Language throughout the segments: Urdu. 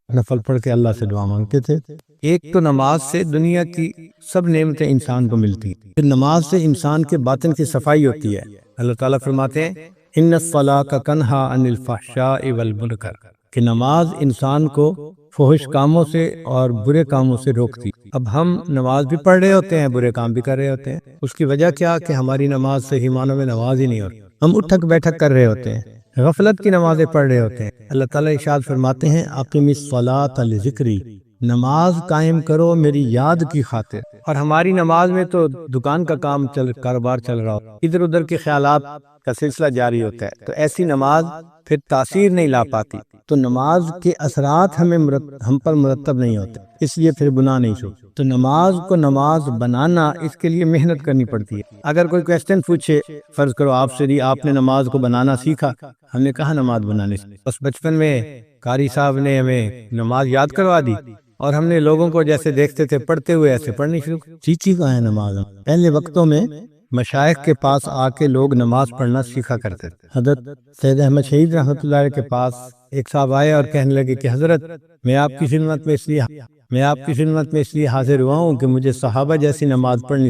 نفل پڑھ کے اللہ سے دعا مانگتے تھے۔ ایک تو نماز سے دنیا کی سب نعمتیں انسان کو ملتی ہیں، پھر نماز سے انسان کے باطن کی صفائی ہوتی ہے۔ اللہ تعالیٰ فرماتے ہیں ان الصلاۃ تنہی عن الفحشاء والمنکر، کہ نماز انسان کو فحش کاموں سے اور برے کاموں سے روکتی۔ اب ہم نماز بھی پڑھ رہے ہوتے ہیں، برے کام بھی کر رہے ہوتے ہیں۔ اس کی وجہ کیا کہ ہماری نماز صحیح معنوں میں نماز ہی نہیں ہوتی، ہم اٹھک بیٹھک کر رہے ہوتے ہیں، غفلت کی نمازیں پڑھ رہے ہوتے ہیں۔ اللہ تعالیٰ ارشاد فرماتے ہیں اقم الصلاۃ لذکری، نماز قائم کرو میری یاد کی خاطر۔ اور ہماری نماز میں تو دکان کا کام کاروبار چل رہا ہو، ادھر ادھر کے خیالات کا سلسلہ جاری ہوتا ہے، تو ایسی نماز پھر تاثیر نہیں لا پاتی۔ تو نماز کے اثرات ہم پر مرتب نہیں ہوتے، اس لیے پھر گناہ نہیں چھوڑ۔ تو نماز کو نماز بنانا، اس کے لیے محنت کرنی پڑتی ہے۔ اگر کوئی کویسچن پوچھے، فرض کرو آپ سے جی آپ نے نماز کو بنانا سیکھا، ہم نے کہا نماز بنانے سے، بس بچپن میں قاری صاحب نے ہمیں نماز یاد کروا دی اور ہم نے لوگوں کو جیسے دیکھتے تھے پڑھتے ہوئے ایسے پڑھنی شروع۔ سیکھی کہاں ہے نماز؟ پہلے وقتوں میں مشائخ کے پاس آ کے لوگ نماز پڑھنا سیکھا کرتے تھے۔ حضرت سید احمد شہید رحمۃ اللہ علیہ کے پاس ایک صاحب آئے اور کہنے لگے کہ حضرت میں آپ کی خدمت میں اس لیے حاضر ہوا ہوں کہ مجھے صحابہ جیسی نماز پڑھنی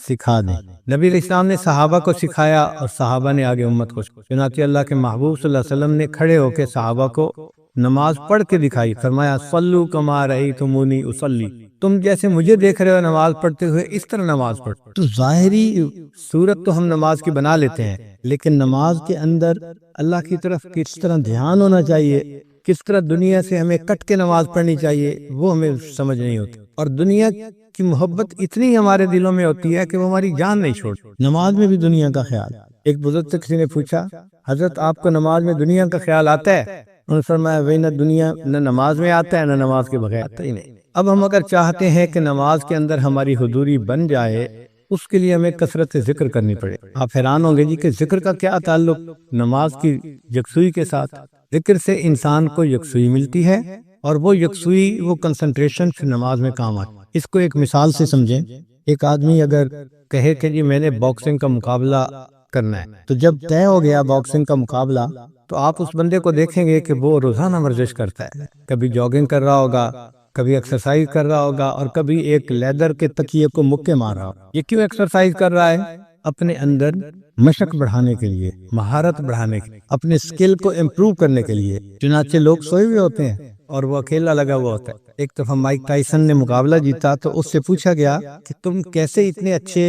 سکھا دیں۔ نبی علیہ السلام نے صحابہ کو سکھایا اور صحابہ نے آگے امت کو۔ چنانچہ اللہ کے محبوب صلی اللہ علیہ وسلم نے کھڑے ہو کے صحابہ کو نماز پڑھ کے دکھائی، فرمایا صلو کما رأیتمونی اصلی، تم جیسے مجھے دیکھ رہے ہو نماز پڑھتے ہوئے اس طرح نماز پڑھو۔ تو ظاہری صورت تو ہم نماز کی بنا لیتے ہیں، لیکن نماز کے اندر اللہ کی طرف کس طرح دھیان ہونا چاہیے، کس طرح دنیا سے ہمیں کٹ کے نماز پڑھنی چاہیے، وہ ہمیں سمجھ نہیں ہوتی۔ اور دنیا کی محبت اتنی ہمارے دلوں میں ہوتی ہے کہ وہ ہماری جان نہیں چھوڑتی۔ نماز میں بھی دنیا کا خیال۔ ایک بزرگ سے کسی نے پوچھا حضرت آپ کو نماز میں دنیا کا خیال آتا ہے؟ انہوں نے فرمایا وہی نہ دنیا نہ نماز میں آتا ہے نہ نماز کے بغیر آتا ہی نہیں۔ اب ہم اگر چاہتے ہیں کہ نماز کے اندر ہماری حضوری بن جائے، اس کے لیے ہمیں کثرت ذکر کرنی پڑے۔ آپ حیران ہوں گے جی کہ ذکر کا کیا تعلق نماز کی یکسوئی کے ساتھ؟ ذکر سے انسان کو یکسوئی ملتی ہے اور وہ یکسوئی، وہ کنسنٹریشن پھر نماز میں کام آتی۔ اس کو ایک مثال سے سمجھیں۔ ایک آدمی اگر کہے کہ جی میں نے باکسنگ کا مقابلہ کرنا ہے، تو جب طے ہو گیا باکسنگ کا مقابلہ، تو آپ اس بندے کو دیکھیں گے کہ وہ روزانہ ورزش کرتا ہے، کبھی جاگنگ کر رہا ہوگا، کبھی ایکسرسائز کر رہا ہوگا، اور کبھی ایک لیدر کے تکیے کو مکے مار رہا ہوگا۔ یہ کیوں ایکسرسائز کر رہا ہے؟ اپنے اندر مشق بڑھانے کے لیے، مہارت بڑھانے کے لیے، اپنے سکل کو امپروو کرنے کے لیے۔ چنانچہ لوگ سوئے ہوئے ہوتے ہیں اور وہ اکیلا لگا ہوا ہوتا ہے۔ ایک دفعہ مائک ٹائسن نے مقابلہ جیتا تو اس سے پوچھا گیا کہ تم کیسے اتنے اچھے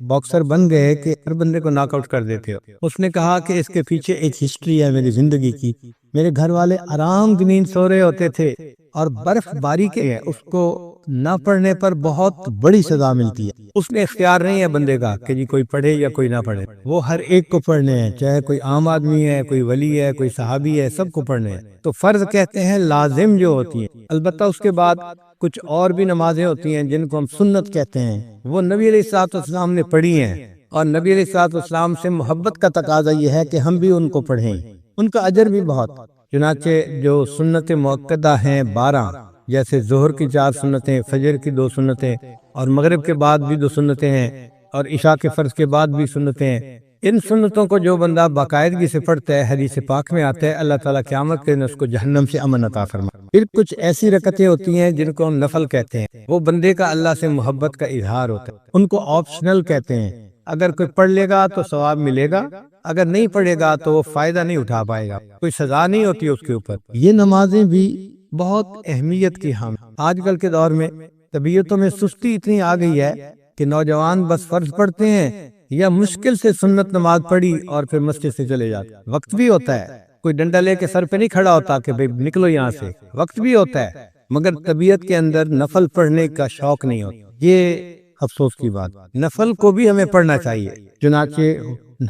باکسر بن گئے کہ ہر بندے کو ناک آؤٹ کر دیتے ہو؟ اس نے کہا کہ اس کے پیچھے ایک ہسٹری ہے میری زندگی کی۔ میرے گھر والے آرام کی نیند سو رہے ہوتے تھے اور برف باری کے اس کو نہ پڑھنے پر بہت بڑی سزا ملتی ہے۔ اس نے اختیار نہیں ہے بندے کا کہ جی کوئی پڑھے یا کوئی نہ پڑھے، وہ ہر ایک کو پڑھنے ہیں، چاہے کوئی عام آدمی ہے، کوئی ولی ہے، کوئی صحابی ہے، سب کو پڑھنے ہیں۔ تو فرض کہتے ہیں لازم جو ہوتی ہیں، البتہ اس کے بعد کچھ اور بھی نمازیں ہوتی ہیں جن کو ہم سنت کہتے ہیں، وہ نبی علیہ الصلوۃ والسلام نے پڑھی ہیں، اور نبی علیہ الصلوۃ والسلام سے محبت کا تقاضا یہ ہے کہ ہم بھی ان کو پڑھیں، ان کا اجر بھی بہت۔ چنانچہ جو سنت مؤکدہ ہیں 12، جیسے ظہر کی 4 سنتیں، فجر کی 2 سنتیں، اور مغرب کے بعد بھی 2 سنتیں ہیں، اور عشاء کے فرض کے بعد بھی سنتیں ہیں۔ ان سنتوں کو جو بندہ باقاعدگی سے پڑھتا ہے، حدیث پاک میں آتا ہے اللہ تعالیٰ قیامت کے دن اس کو جہنم سے امن عطا فرمائے۔ پھر کچھ ایسی رکعتیں ہوتی ہیں جن کو ہم نفل کہتے ہیں، وہ بندے کا اللہ سے محبت کا اظہار ہوتا ہے، ان کو آپشنل کہتے ہیں۔ اگر کوئی پڑھ لے گا تو ثواب ملے گا، اگر نہیں پڑھے گا تو وہ فائدہ نہیں اٹھا پائے گا، کوئی سزا نہیں ہوتی اس کے اوپر۔ یہ نمازیں بھی بہت اہمیت کی حامل۔ آج کل کے دور میں طبیعتوں میں سستی اتنی آ گئی ہے کہ نوجوان بس فرض پڑھتے ہیں یا مشکل سے سنت نماز پڑھی اور پھر مسجد سے چلے جاتے۔ وقت بھی ہوتا ہے، کوئی ڈنڈا لے کے سر پہ نہیں کھڑا ہوتا کہ بھئی نکلو یہاں سے، وقت بھی ہوتا ہے، مگر طبیعت کے اندر نفل پڑھنے کا شوق نہیں ہوتا۔ یہ افسوس کی بات۔ نفل کو بھی ہمیں پڑھنا چاہیے، چنانچہ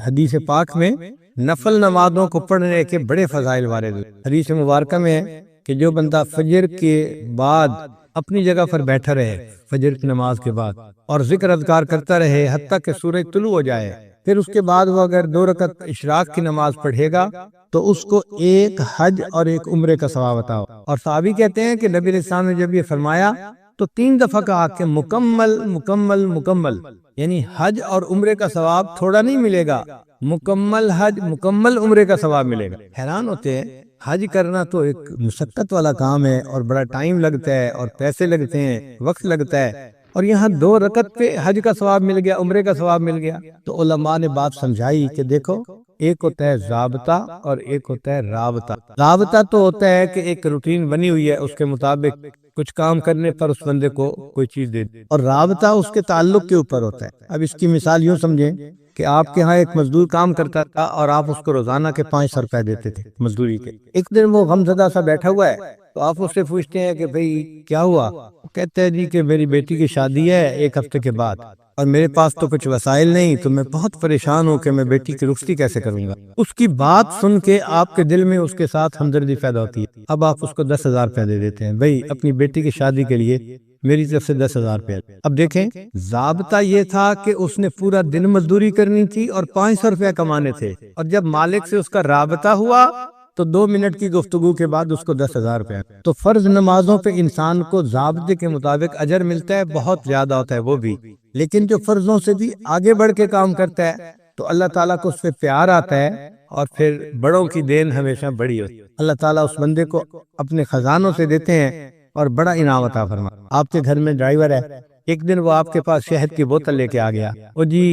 حدیث پاک میں نفل نمازوں کو پڑھنے کے بڑے فضائل وارد ہوئے۔ حدیث مبارکہ میں ہے کہ جو بندہ فجر کے بعد اپنی جگہ پر بیٹھا رہے، فجر کی نماز کے بعد، اور ذکر اذکار کرتا رہے حتیٰ کہ سورج طلوع ہو جائے، پھر اس کے بعد وہ اگر 2 رکعت اشراق کی نماز پڑھے گا تو اس کو ایک حج اور ایک عمرے کا ثواب عطا ہو۔ اور صحابی کہتے ہیں کہ نبی علیہ السلام نے جب یہ فرمایا تو 3 دفعہ کہا کہ مکمل مکمل مکمل، یعنی حج اور عمرے کا ثواب تھوڑا نہیں ملے گا، مکمل حج مکمل عمرے کا ثواب ملے گا۔ حیران ہوتے ہیں حج کرنا تو ایک مشقت والا کام ہے اور بڑا ٹائم لگتا ہے اور پیسے لگتے ہیں، وقت لگتا ہے، اور یہاں 2 رکعت پہ حج کا ثواب مل گیا، عمرے کا ثواب مل گیا۔ تو علماء نے بات سمجھائی کہ دیکھو، ایک ہوتا ہے ضابطہ اور ایک ہوتا ہے رابطہ۔ رابطہ تو ہوتا ہے کہ ایک روٹین بنی ہوئی ہے، اس کے مطابق کچھ کام کرنے پر اس بندے کو کوئی چیز دے دی، اور رابطہ اس کے تعلق کے اوپر ہوتا ہے۔ اب اس کی مثال یوں سمجھیں کہ آپ کے ہاں ایک مزدور کام کرتا تھا اور آپ اس کو روزانہ کے 500 روپے دیتے تھے مزدوری کے۔ ایک دن وہ غمزدہ سا بیٹھا ہوا ہے تو آپ اس سے پوچھتے ہیں کہ بھئی کیا ہوا؟ وہ کہتے ہیں جی کہ میری بیٹی کی شادی ہے 1 ہفتے کے بعد، اور میرے پاس تو کچھ وسائل نہیں، تو میں بہت پریشان ہوں کہ میں بیٹی کی رخصتی کیسے کروں گا۔ اس کی بات سن کے آپ کے دل میں اس کے ساتھ ہمدردی پیدا ہوتی ہے۔ اب آپ اس کو 10,000 روپے دے دیتے ہیں، بھئی اپنی بیٹی کی شادی کے لیے میری طرف سے 10,000 روپے۔ اب دیکھیں، ضابطہ یہ تھا کہ اس نے پورا دن مزدوری کرنی تھی اور 500 روپے کمانے تھے، اور جب مالک سے اس کا رابطہ ہوا تو 2 منٹ کی گفتگو کے بعد اس کو 10,000 روپے۔ تو فرض نمازوں پہ انسان کو ضابطے کے مطابق اجر ملتا ہے، بہت زیادہ ہوتا ہے وہ بھی، لیکن جو فرضوں سے بھی آگے بڑھ کے کام کرتا ہے تو اللہ تعالیٰ کو اس پہ پیار آتا ہے، اور پھر بڑوں کی دین ہمیشہ بڑی ہوتی ہے۔ اللہ تعالیٰ اس بندے کو اپنے خزانوں سے دیتے ہیں اور بڑا انعام عطا فرماتے ہیں۔ آپ کے گھر میں ڈرائیور ہے، ایک دن وہ آپ کے پاس شہد کی بوتل لے کے آ گیا، وہ جی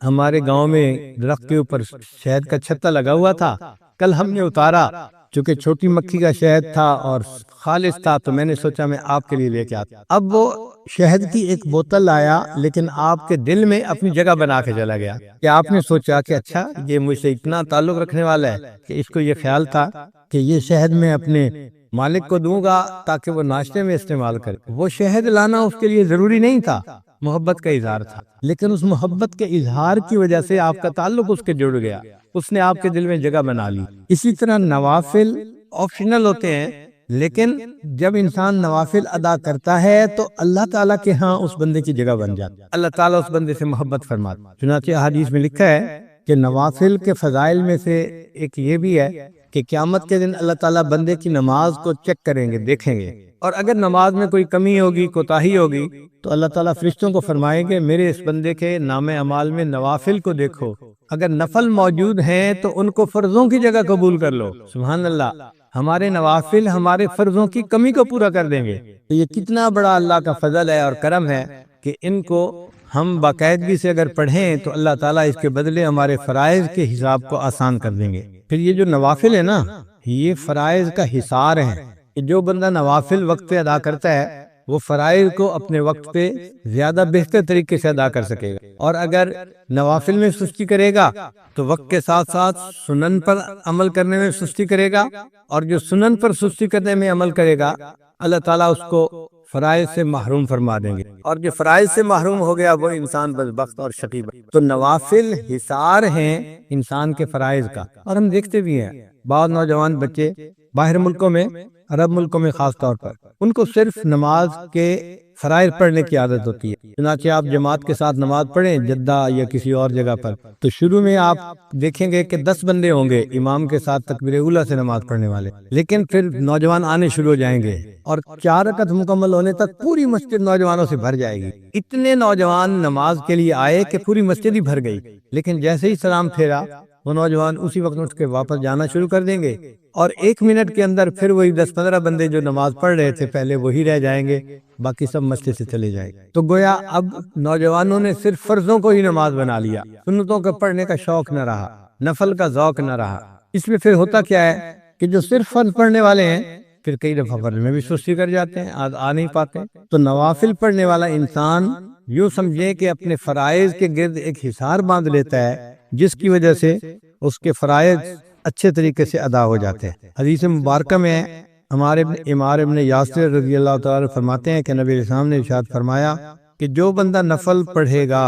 ہمارے گاؤں میں درخت کے اوپر شہد کا چھتا لگا ہوا تھا، کل ہم نے اتارا، چونکہ چھوٹی مکھی کا شہد تھا اور خالص تھا تو میں نے سوچا میں آپ کے لیے لے کے آتا۔ اب وہ شہد کی ایک بوتل آیا، لیکن آپ کے دل میں اپنی جگہ بنا کے چلا گیا کہ آپ نے سوچا کہ اچھا یہ مجھ سے اتنا تعلق رکھنے والا ہے کہ اس کو یہ خیال تھا کہ یہ شہد میں اپنے مالک کو دوں گا تاکہ وہ ناشتے میں استعمال کرے۔ وہ شہد لانا اس کے لیے ضروری نہیں تھا، محبت کا اظہار تھا، لیکن اس محبت کے اظہار کی وجہ سے آپ کا تعلق اس کے جڑ گیا، اس نے آپ کے دل میں جگہ بنا لی۔ اسی طرح نوافل آپشنل ہوتے ہیں، لیکن جب انسان نوافل ادا کرتا ہے تو اللہ تعالیٰ کے ہاں اس بندے کی جگہ بن جاتی ہے، اللہ تعالیٰ اس بندے سے محبت فرماتا ہے۔ چنانچہ احادیث میں لکھا ہے کہ نوافل کے فضائل میں سے ایک یہ بھی ہے کہ قیامت کے دن اللہ تعالیٰ بندے کی نماز کو چیک کریں گے، دیکھیں گے، اور اگر نماز میں کوئی کمی ہوگی، کوتاہی ہوگی، تو اللہ تعالیٰ فرشتوں کو فرمائیں گے میرے اس بندے کے نام اعمال میں نوافل کو دیکھو، اگر نفل موجود ہیں تو ان کو فرضوں کی جگہ قبول کر لو۔ سبحان اللہ، ہمارے نوافل ہمارے فرضوں کی کمی کو پورا کر دیں گے۔ تو یہ کتنا بڑا اللہ کا فضل ہے اور کرم ہے کہ ان کو ہم باقاعدگی سے اگر پڑھیں تو اللہ تعالیٰ اس کے بدلے ہمارے فرائض کے حساب کو آسان کر دیں گے۔ پھر یہ جو نوافل ہے نا، یہ فرائض کا حصار ہے کہ جو بندہ نوافل وقت پہ ادا کرتا ہے وہ فرائض کو اپنے وقت پہ زیادہ بہتر طریقے سے ادا کر سکے گا، اور اگر نوافل میں سستی کرے گا تو وقت کے ساتھ ساتھ سنن پر عمل کرنے میں سستی کرے گا، اور جو سنن پر سستی کرنے میں عمل کرے گا اللہ تعالیٰ اس کو فرائض سے محروم فرما دیں گے، اور جو فرائض سے محروم ہو گیا وہ انسان بدبخت اور شقی بن۔ تو نوافل حصار ہیں انسان کے فرائض کا، اور ہم دیکھتے بھی ہیں بعض نوجوان بچے باہر ملکوں میں، عرب ملکوں میں خاص طور پر، ان کو صرف نماز کے فرائض پڑھنے کی عادت ہوتی ہے۔ چنانچہ آپ جماعت کے ساتھ نماز پڑھیں جدہ یا کسی اور جگہ پر، تو شروع میں آپ دیکھیں گے کہ 10 بندے ہوں گے امام کے ساتھ تکبیر اولیٰ سے نماز پڑھنے والے، لیکن پھر نوجوان آنے شروع ہو جائیں گے اور 4 رکعت مکمل ہونے تک پوری مسجد نوجوانوں سے بھر جائے گی۔ اتنے نوجوان نماز کے لیے آئے کہ پوری مسجد ہی بھر گئی، لیکن جیسے ہی سلام پھیرا وہ نوجوان اسی وقت اٹھ کے واپس جانا شروع کر دیں گے، اور 1 منٹ کے اندر پھر وہی 10-15 بندے جو نماز پڑھ رہے تھے پہلے وہی رہ جائیں گے، باقی سب مسجد سے چلے جائیں گے۔ تو گویا اب نوجوانوں نے صرف فرضوں کو ہی نماز بنا لیا، سنتوں کا پڑھنے کا شوق نہ رہا، نفل کا ذوق نہ رہا۔ اس میں پھر ہوتا کیا ہے کہ جو صرف فرض پڑھنے والے ہیں پھر کئی دفعہ فرض میں بھی سستی کر جاتے ہیں، آ نہیں پاتے۔ تو نوافل پڑھنے والا انسان یوں سمجھے کہ اپنے فرائض کے گرد ایک حصار باندھ لیتا ہے، جس کی وجہ سے اس کے فرائض اچھے طریقے سے ادا ہو جاتے ہیں۔ حدیث مبارکہ میں ہمارے عمار ابن یاسر رضی اللہ تعالیٰ فرماتے ہیں کہ نبی علیہ السلام نے ارشاد فرمایا کہ جو بندہ نفل پڑھے گا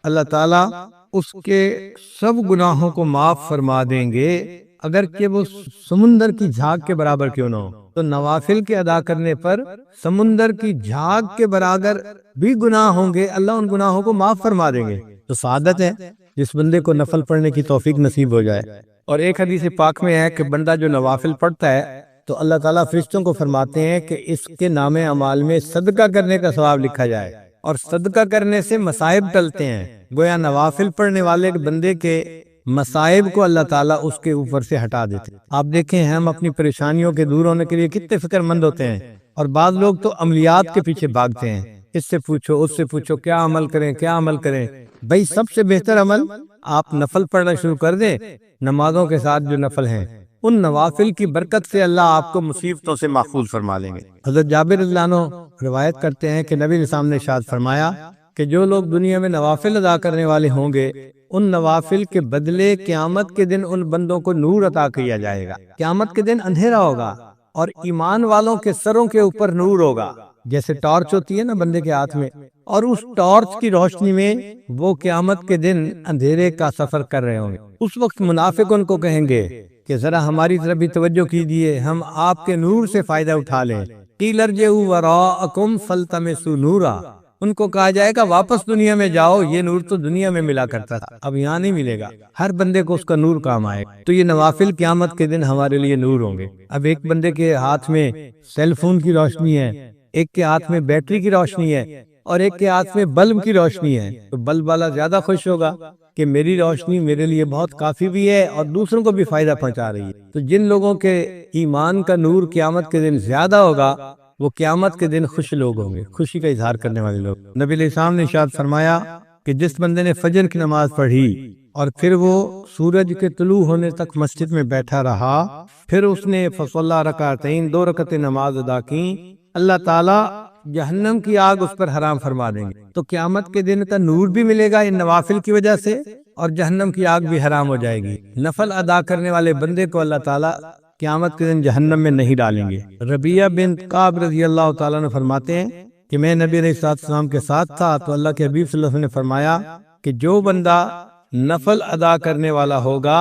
اللہ تعالیٰ اس کے سب گناہوں کو معاف فرما دیں گے، اگرچہ وہ سمندر کی جھاگ کے برابر کیوں نہ ہو۔ تو نوافل کے ادا کرنے پر سمندر کی جھاگ کے برابر بھی گناہ ہوں گے، اللہ ان گناہوں کو معاف فرما دیں گے۔ تو سعادت ہے جس بندے کو نفل پڑھنے کی توفیق نصیب ہو جائے۔ اور ایک حدیث پاک میں ہے کہ بندہ جو نوافل پڑھتا ہے تو اللہ تعالیٰ فرشتوں کو فرماتے ہیں کہ اس کے نام اعمال میں صدقہ کرنے کا ثواب لکھا جائے، اور صدقہ کرنے سے مصائب ٹلتے ہیں۔ گویا نوافل پڑھنے والے بندے کے مصائب کو اللہ تعالیٰ اس کے اوپر سے ہٹا دیتے ہیں۔ آپ دیکھیں ہم اپنی پریشانیوں کے دور ہونے کے لیے کتنے فکر مند ہوتے ہیں، اور بعض لوگ تو عملیات کے پیچھے بھاگتے ہیں، اس سے پوچھو اس سے پوچھو کیا عمل کریں کیا عمل کریں۔ بھائی سب سے بہتر عمل آپ نفل پڑھنا شروع کر دیں، نمازوں کے ساتھ جو نفل ہیں ان نوافل کی برکت سے اللہ آپ کو مصیبتوں سے محفوظ فرما لیں گے۔ حضرت جابر رضی اللہ عنہ روایت کرتے ہیں کہ نبی علیہ السلام نے ارشاد فرمایا کہ جو لوگ دنیا میں نوافل ادا کرنے والے ہوں گے ان نوافل کے بدلے قیامت کے دن ان بندوں کو نور عطا کیا جائے گا۔ قیامت کے دن اندھیرا ہوگا اور ایمان والوں کے سروں کے اوپر نور ہوگا، جیسے ٹارچ ہوتی ہے نا بندے کے ہاتھ میں، اور اس ٹارچ کی روشنی میں وہ قیامت کے دن اندھیرے کا سفر کر رہے ہوں گے۔ اس وقت منافق ان کو کہیں گے کہ ذرا ہماری طرف بھی توجہ کیجیے، ہم آپ کے نور سے فائدہ اٹھا لیں۔ قیل ارجعوا وراءکم فالتمسوا نورا، ان کو کہا جائے گا واپس دنیا میں جاؤ، یہ نور تو دنیا میں ملا کرتا تھا، اب یہاں نہیں ملے گا۔ ہر بندے کو اس کا نور کام آئے گا۔ تو یہ نوافل قیامت کے دن ہمارے لیے نور ہوں گے۔ اب ایک بندے کے ہاتھ میں سیل فون کی روشنی ہے، ایک کے ہاتھ میں بیٹری کی روشنی ہے، اور ایک کے ہاتھ میں بلب کی روشنی ہے، تو بلب والا زیادہ خوش ہوگا کہ میری روشنی میرے لیے بہت کافی بھی ہے اور دوسروں کو بھی فائدہ پہنچا رہی ہے۔ تو جن لوگوں کے ایمان کا نور قیامت کے دن زیادہ ہوگا وہ قیامت کے دن خوش لوگ ہوں گے، خوشی کا اظہار کرنے والے لوگ۔ نبی علیہ السلام نے ارشاد فرمایا کہ جس بندے نے فجر کی نماز پڑھی اور پھر وہ سورج کے طلوع ہونے تک مسجد میں بیٹھا رہا، پھر اس نے فصلی رکعتین 2 رکعتیں نماز ادا کی، اللہ تعالیٰ جہنم کی آگ اس پر حرام فرما دیں گے۔ تو قیامت کے دن کا نور بھی ملے گا ان نوافل کی وجہ سے، اور جہنم کی آگ بھی حرام ہو جائے گی۔ نفل ادا کرنے والے بندے کو اللہ تعالیٰ قیامت کے دن جہنم میں نہیں ڈالیں گے۔ ربیعہ بنت کعب رضی اللہ تعالیٰ نے فرماتے ہیں کہ میں نبی علیہ السلام کے ساتھ تھا تو اللہ کے حبیب صلی اللہ علیہ وسلم نے فرمایا کہ جو بندہ نفل ادا کرنے والا ہوگا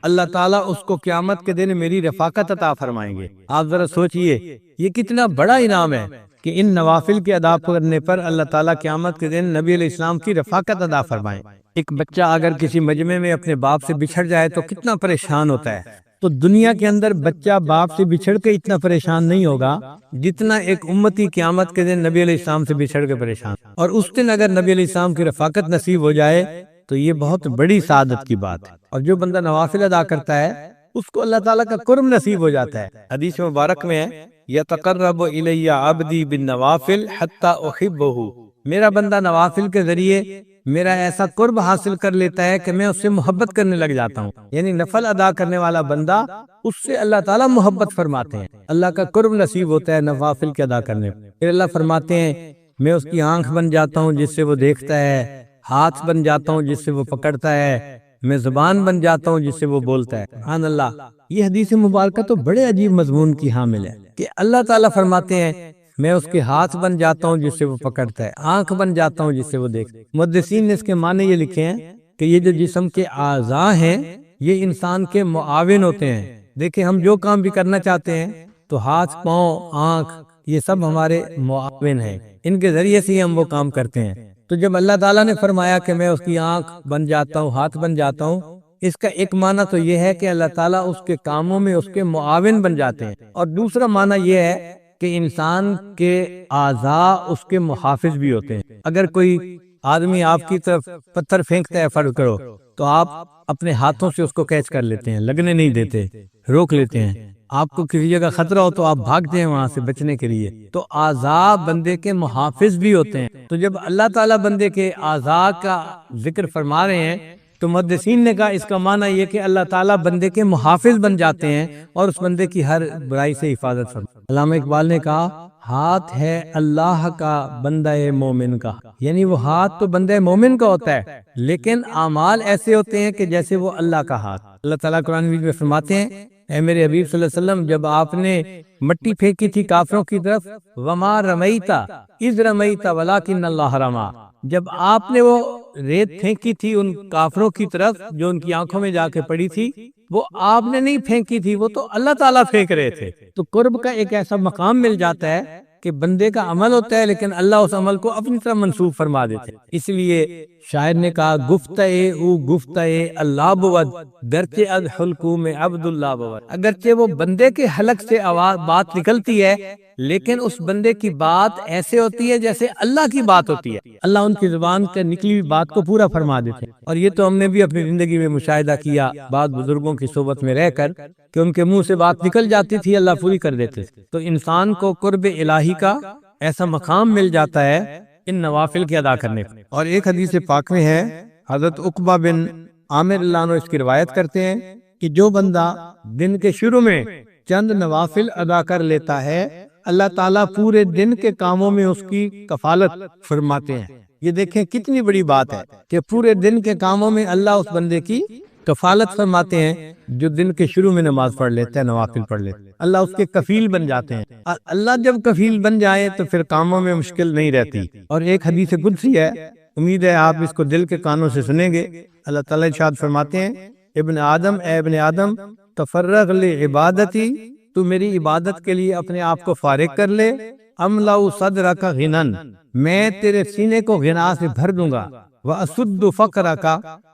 اللہ تعالیٰ اس کو قیامت کے دن میری رفاقت عطا فرمائیں گے۔ آپ ذرا سوچئے یہ کتنا بڑا انعام ہے کہ ان نوافل کے ادا کرنے پر اللہ تعالیٰ قیامت کے دن نبی علیہ السلام کی رفاقت ادا فرمائیں۔ ایک بچہ اگر کسی مجمع میں اپنے باپ سے بچھڑ جائے تو کتنا پریشان ہوتا ہے، تو دنیا کے اندر بچہ باپ سے بچھڑ کے اتنا پریشان نہیں ہوگا جتنا ایک امتی قیامت کے دن نبی علیہ السلام سے بچھڑ کے پریشان۔ اور اس دن اگر نبی علیہ السلام کی رفاقت نصیب ہو جائے تو یہ بہت بڑی سعادت کی بات ہے۔ اور جو بندہ نوافل ادا کرتا ہے اس کو اللہ تعالیٰ کا قرب نصیب ہو جاتا ہے۔ حدیث مبارک میں ہے یتقرب الی عبدی بالنوافل حتی احبہ، میرا بندہ نوافل کے ذریعے میرا ایسا قرب حاصل کر لیتا ہے کہ میں اس سے محبت کرنے لگ جاتا ہوں۔ یعنی نفل ادا کرنے والا بندہ اس سے اللہ تعالیٰ محبت فرماتے ہیں، اللہ کا قرب نصیب ہوتا ہے نوافل کے ادا کرنے پر۔ پھر اللہ فرماتے ہیں میں اس کی آنکھ بن جاتا ہوں جس سے وہ دیکھتا ہے، ہاتھ بن جاتا ہوں جس سے وہ پکڑتا ہے، میں زبان بن جاتا ہوں جس سے وہ بولتا ہے۔ سبحان اللہ، یہ حدیث مبارکہ تو بڑے عجیب مضمون کی حامل ہے کہ اللہ تعالیٰ فرماتے ہیں میں اس کے ہاتھ بن جاتا ہوں جس سے وہ پکڑتا ہے، آنکھ بن جاتا ہوں جس سے وہ دیکھتا ہے۔ محدثین نے اس کے معنی یہ لکھے ہیں کہ یہ جو جسم کے اعضاء ہیں یہ انسان کے معاون ہوتے ہیں۔ دیکھیں ہم جو کام بھی کرنا چاہتے ہیں تو ہاتھ، پاؤں، آنکھ یہ سب ہمارے معاون ہیں، ان کے ذریعے سے ہی ہم وہ کام کرتے ہیں۔ تو جب اللہ تعالیٰ نے فرمایا کہ میں اس کی آنکھ بن جاتا ہوں، ہاتھ بن جاتا ہوں، اس کا ایک معنی تو یہ ہے کہ اللہ تعالیٰ اس کے کاموں میں اس کے معاون بن جاتے ہیں، اور دوسرا معنی یہ ہے کہ انسان کے اعضاء اس کے محافظ بھی ہوتے ہیں۔ اگر کوئی آدمی آپ کی طرف پتھر پھینکتا ہے فرض کرو تو آپ اپنے ہاتھوں سے اس کو کیچ کر لیتے ہیں، لگنے نہیں دیتے، روک لیتے ہیں۔ آپ کو کسی جگہ خطرہ ہو تو آپ بھاگتے ہیں وہاں سے بچنے کے لیے۔ تو اعضاء بندے کے محافظ بھی ہوتے ہیں۔ تو جب اللہ تعالیٰ بندے کے اعضاء کا ذکر فرما رہے ہیں تو محدثین نے کہا اس کا معنی یہ کہ اللہ تعالیٰ بندے کے محافظ بن جاتے ہیں اور اس بندے کی ہر برائی سے حفاظت فرماتے ہیں۔ علامہ اقبال نے کہا ہاتھ ہے اللہ کا بندہ مومن کا، یعنی وہ ہاتھ تو بندہ مومن کا ہوتا ہے لیکن اعمال ایسے ہوتے ہیں کہ جیسے وہ اللہ کا ہاتھ۔ اللہ تعالیٰ قرآن میں فرماتے ہیں اے میرے حبیب صلی اللہ علیہ وسلم جب آپ نے مٹی پھینکی تھی کافروں کی طرف، وما رمیتا اذ رمیتا ولکن اللہ رما، جب آپ نے وہ ریت پھینکی تھی ان کافروں کی طرف جو ان کی آنکھوں میں جا کے پڑی تھی، وہ آپ نے نہیں پھینکی تھی، وہ تو اللہ تعالیٰ پھینک رہے تھے۔ تو قرب کا ایک ایسا مقام مل جاتا ہے کہ بندے کا عمل ہوتا ہے لیکن اللہ اس عمل کو اپنی طرف منسوخ فرما دیتے ہیں۔ اس لیے شاعر نے کہا گفتئے او گفتئے اللہ بود گرچہ از حلقوم عبد اللہ بود، اگرچہ وہ بندے کے حلق سے آواز بات نکلتی ہے لیکن اس بندے کی بات ایسے ہوتی ہے جیسے اللہ کی بات ہوتی ہے، اللہ ان کی زبان سے نکلی ہوئی بات کو پورا فرما دیتے ہیں۔ اور یہ تو ہم نے بھی اپنی زندگی میں مشاہدہ کیا بعض بزرگوں کی صحبت میں رہ کر کہ ان کے منہ سے بات نکل جاتی تھی، اللہ پوری کر دیتے تھے۔ تو انسان کو قرب الہی کا ایسا مقام مل جاتا ہے ان نوافل کے ادا کرنے پر۔ اور ایک حدیث پاک میں ہے، حضرت عقبہ بن عامر اللہ عنہ اس کی روایت کرتے ہیں کہ جو بندہ دن کے شروع میں چند نوافل ادا کر لیتا ہے اللہ تعالیٰ پورے دن کے کاموں میں اس کی کفالت فرماتے ہیں۔ یہ دیکھیں کتنی بڑی بات ہے کہ پورے دن کے کاموں میں اللہ اس بندے کی کفالت فرماتے ہیں جو دن کے شروع میں نماز پڑھ لیتا ہے، نوافل پڑھ لیتا ہے، اللہ اس کے کفیل بن جاتے ہیں۔ اور اللہ جب کفیل بن جائے تو پھر کاموں میں مشکل نہیں رہتی۔ اور ایک حدیث قدسی ہے، امید ہے آپ اس کو دل کے کانوں سے سنیں گے۔ اللہ تعالیٰ ارشاد فرماتے ہیں، ابن آدم، اے ابن آدم، تفرغ لعبادتی، تو میری عبادت کے لیے اپنے آپ کو فارغ کر لے، املأ صدرک غنن، میں تیرے سینے کو غنا سے بھر دوں گا، واسد فقرک،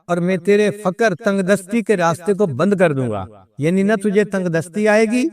اور میں تیرے فقر تنگ دستی کے راستے کو بند کر دوں گا، یعنی نہ تجھے تنگ دستی آئے گی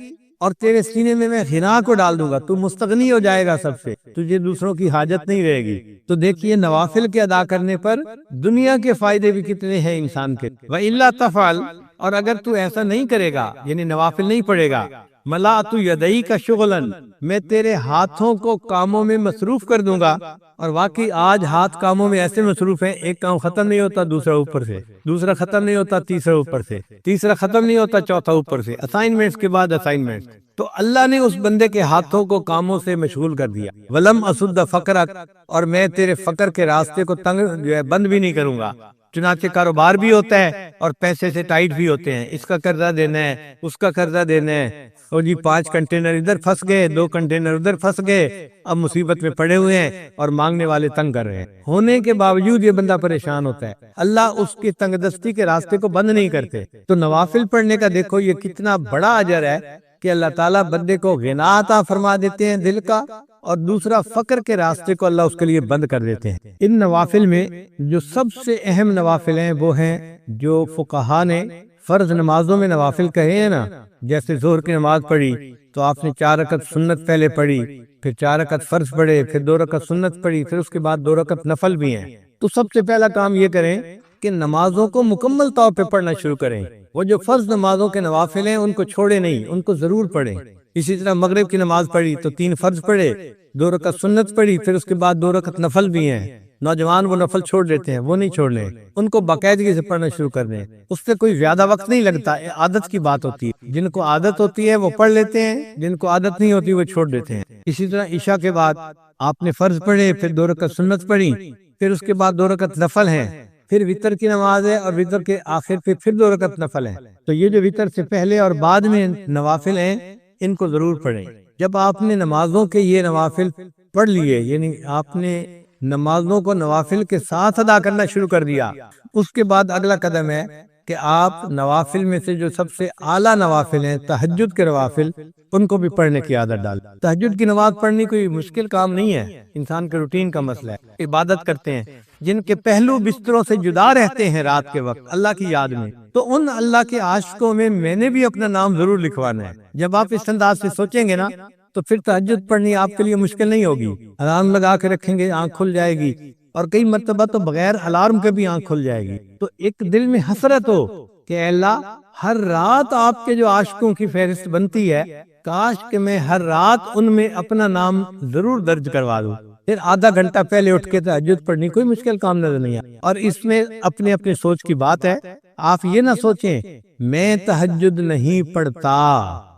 اور تیرے سینے میں غنا کو ڈال دوں گا، تو مستغنی ہو جائے گا سب سے، تجھے دوسروں کی حاجت نہیں رہے گی۔ تو دیکھیے نوافل کے ادا کرنے پر دنیا کے فائدے بھی کتنے ہیں انسان کے۔ وَإِلَّا تَفْعَلْ، اور اگر تو ایسا نہیں کرے گا یعنی نوافل نہیں پڑھے گا، مَلَأْتُ يَدَيْكَ شُغْلًا، میں تیرے ہاتھوں کو کاموں میں مصروف کر دوں گا۔ اور واقعی آج ہاتھ کاموں میں ایسے مصروف ہیں، ایک کام ختم نہیں ہوتا دوسرا اوپر سے، دوسرا ختم نہیں ہوتا تیسرا اوپر سے، تیسرا ختم نہیں ہوتا چوتھا اوپر سے، اسائنمنٹس کے بعد اسائنمنٹس۔ تو اللہ نے اس بندے کے ہاتھوں کو کاموں سے مشغول کر دیا۔ وَلَمْ أَسُدَّ فَقْرَكَ، اور میں تیرے فقر کے راستے کو تنگ جو ہے بند بھی نہیں کروں گا۔ چنانچہ کاروبار بھی ہوتا ہے اور پیسے سے ٹائٹ بھی ہوتے ہیں، اس کا قرضہ دینا ہے، اس کا قرضہ دینا ہے، اور جی 5 کنٹینر ادھر پھنس گئے، 2 کنٹینر ادھر پھنس گئے، اب مصیبت میں پڑے ہوئے ہیں اور مانگنے والے تنگ کر رہے ہیں، ہونے کے باوجود یہ بندہ پریشان ہوتا ہے۔ اللہ اس کی تنگ دستی کے راستے کو بند نہیں کرتے۔ تو نوافل پڑھنے کا دیکھو یہ کتنا بڑا اجر ہے کہ اللہ تعالیٰ بندے کو غنا عطا فرما دیتے ہیں دل کا، اور دوسرا فقر کے راستے کو اللہ اس کے لیے بند کر دیتے ہیں۔ ان نوافل میں جو سب سے اہم نوافل ہیں وہ ہیں جو فقہا نے فرض نمازوں میں نوافل کہے ہیں نا، جیسے ظہر کی نماز پڑھی تو آپ نے 4 رکعت سنت پہلے پڑھی، پھر 4 رکعت فرض پڑھے، پھر 2 رکعت سنت پڑھی، پھر اس کے بعد 2 رکعت نفل بھی ہیں۔ تو سب سے پہلا کام یہ کریں کہ نمازوں کو مکمل طور پہ پڑھنا شروع کریں۔ وہ جو فرض نمازوں کے نوافل ہیں ان کو چھوڑے نہیں، ان کو ضرور پڑھیں۔ اسی طرح مغرب کی نماز پڑھی تو 3 فرض پڑھے، 2 رکعت سنت پڑھی، پھر اس کے بعد 2 رکعت نفل بھی ہیں۔ نوجوان وہ نفل چھوڑ دیتے ہیں، وہ نہیں چھوڑنے، ان کو باقاعدگی سے پڑھنا شروع کر دیں۔ اس سے کوئی زیادہ وقت نہیں لگتا، عادت کی بات ہوتی ہے۔ جن کو عادت ہوتی ہے وہ پڑھ لیتے ہیں، جن کو عادت نہیں ہوتی وہ چھوڑ دیتے ہیں۔ اسی طرح عشاء کے بعد آپ نے فرض پڑھے، پھر 2 رکعت سنت پڑھی، پھر اس کے بعد 2 رکعت نفل ہیں، پھر وتر کی نماز ہے اور وتر کے آخر پہ پھر 2 رکعت نفل ہیں۔ تو یہ جو وتر سے پہلے اور بعد میں نوافل ہیں ان کو ضرور پڑھیں۔ جب آپ نے نمازوں کے یہ نوافل پڑھ لیے، یعنی آپ نے نمازوں کو نوافل کے ساتھ ادا کرنا شروع کر دیا، اس کے بعد اگلا قدم ہے کہ آپ نوافل میں سے جو سب سے اعلیٰ نوافل ہیں، تہجد کے نوافل، ان کو بھی پڑھنے کی عادت ڈال۔ تہجد کی نماز پڑھنی کوئی مشکل کام نہیں ہے، انسان کے روٹین کا مسئلہ ہے۔ عبادت کرتے ہیں جن کے پہلو بستروں سے جدا رہتے ہیں رات کے وقت اللہ کی یاد میں، تو ان اللہ کے عاشقوں میں نے بھی اپنا نام ضرور لکھوانا ہے۔ جب آپ اس انداز سے سوچیں گے نا تو پھر تہجد پڑھنی آپ کے لیے مشکل نہیں ہوگی۔ الارم لگا کے رکھیں گے، آنکھ کھل جائے گی، اور کئی مرتبہ تو بغیر الارم کے بھی آنکھ کھل جائے گی۔ تو ایک دل میں حسرت ہو کہ اے اللہ ہر رات آپ کے جو عاشقوں کی فہرست بنتی ہے، کاش کہ میں ہر رات ان میں اپنا نام ضرور درج کروا دوں۔ پھر آدھا گھنٹہ پہلے اٹھ کے تہجد پڑھنی کوئی مشکل کام نظر نہیں آتا۔ اور اس میں اپنے اپنے سوچ کی بات ہے، آپ یہ نہ سوچیں میں تہجد نہیں پڑھتا،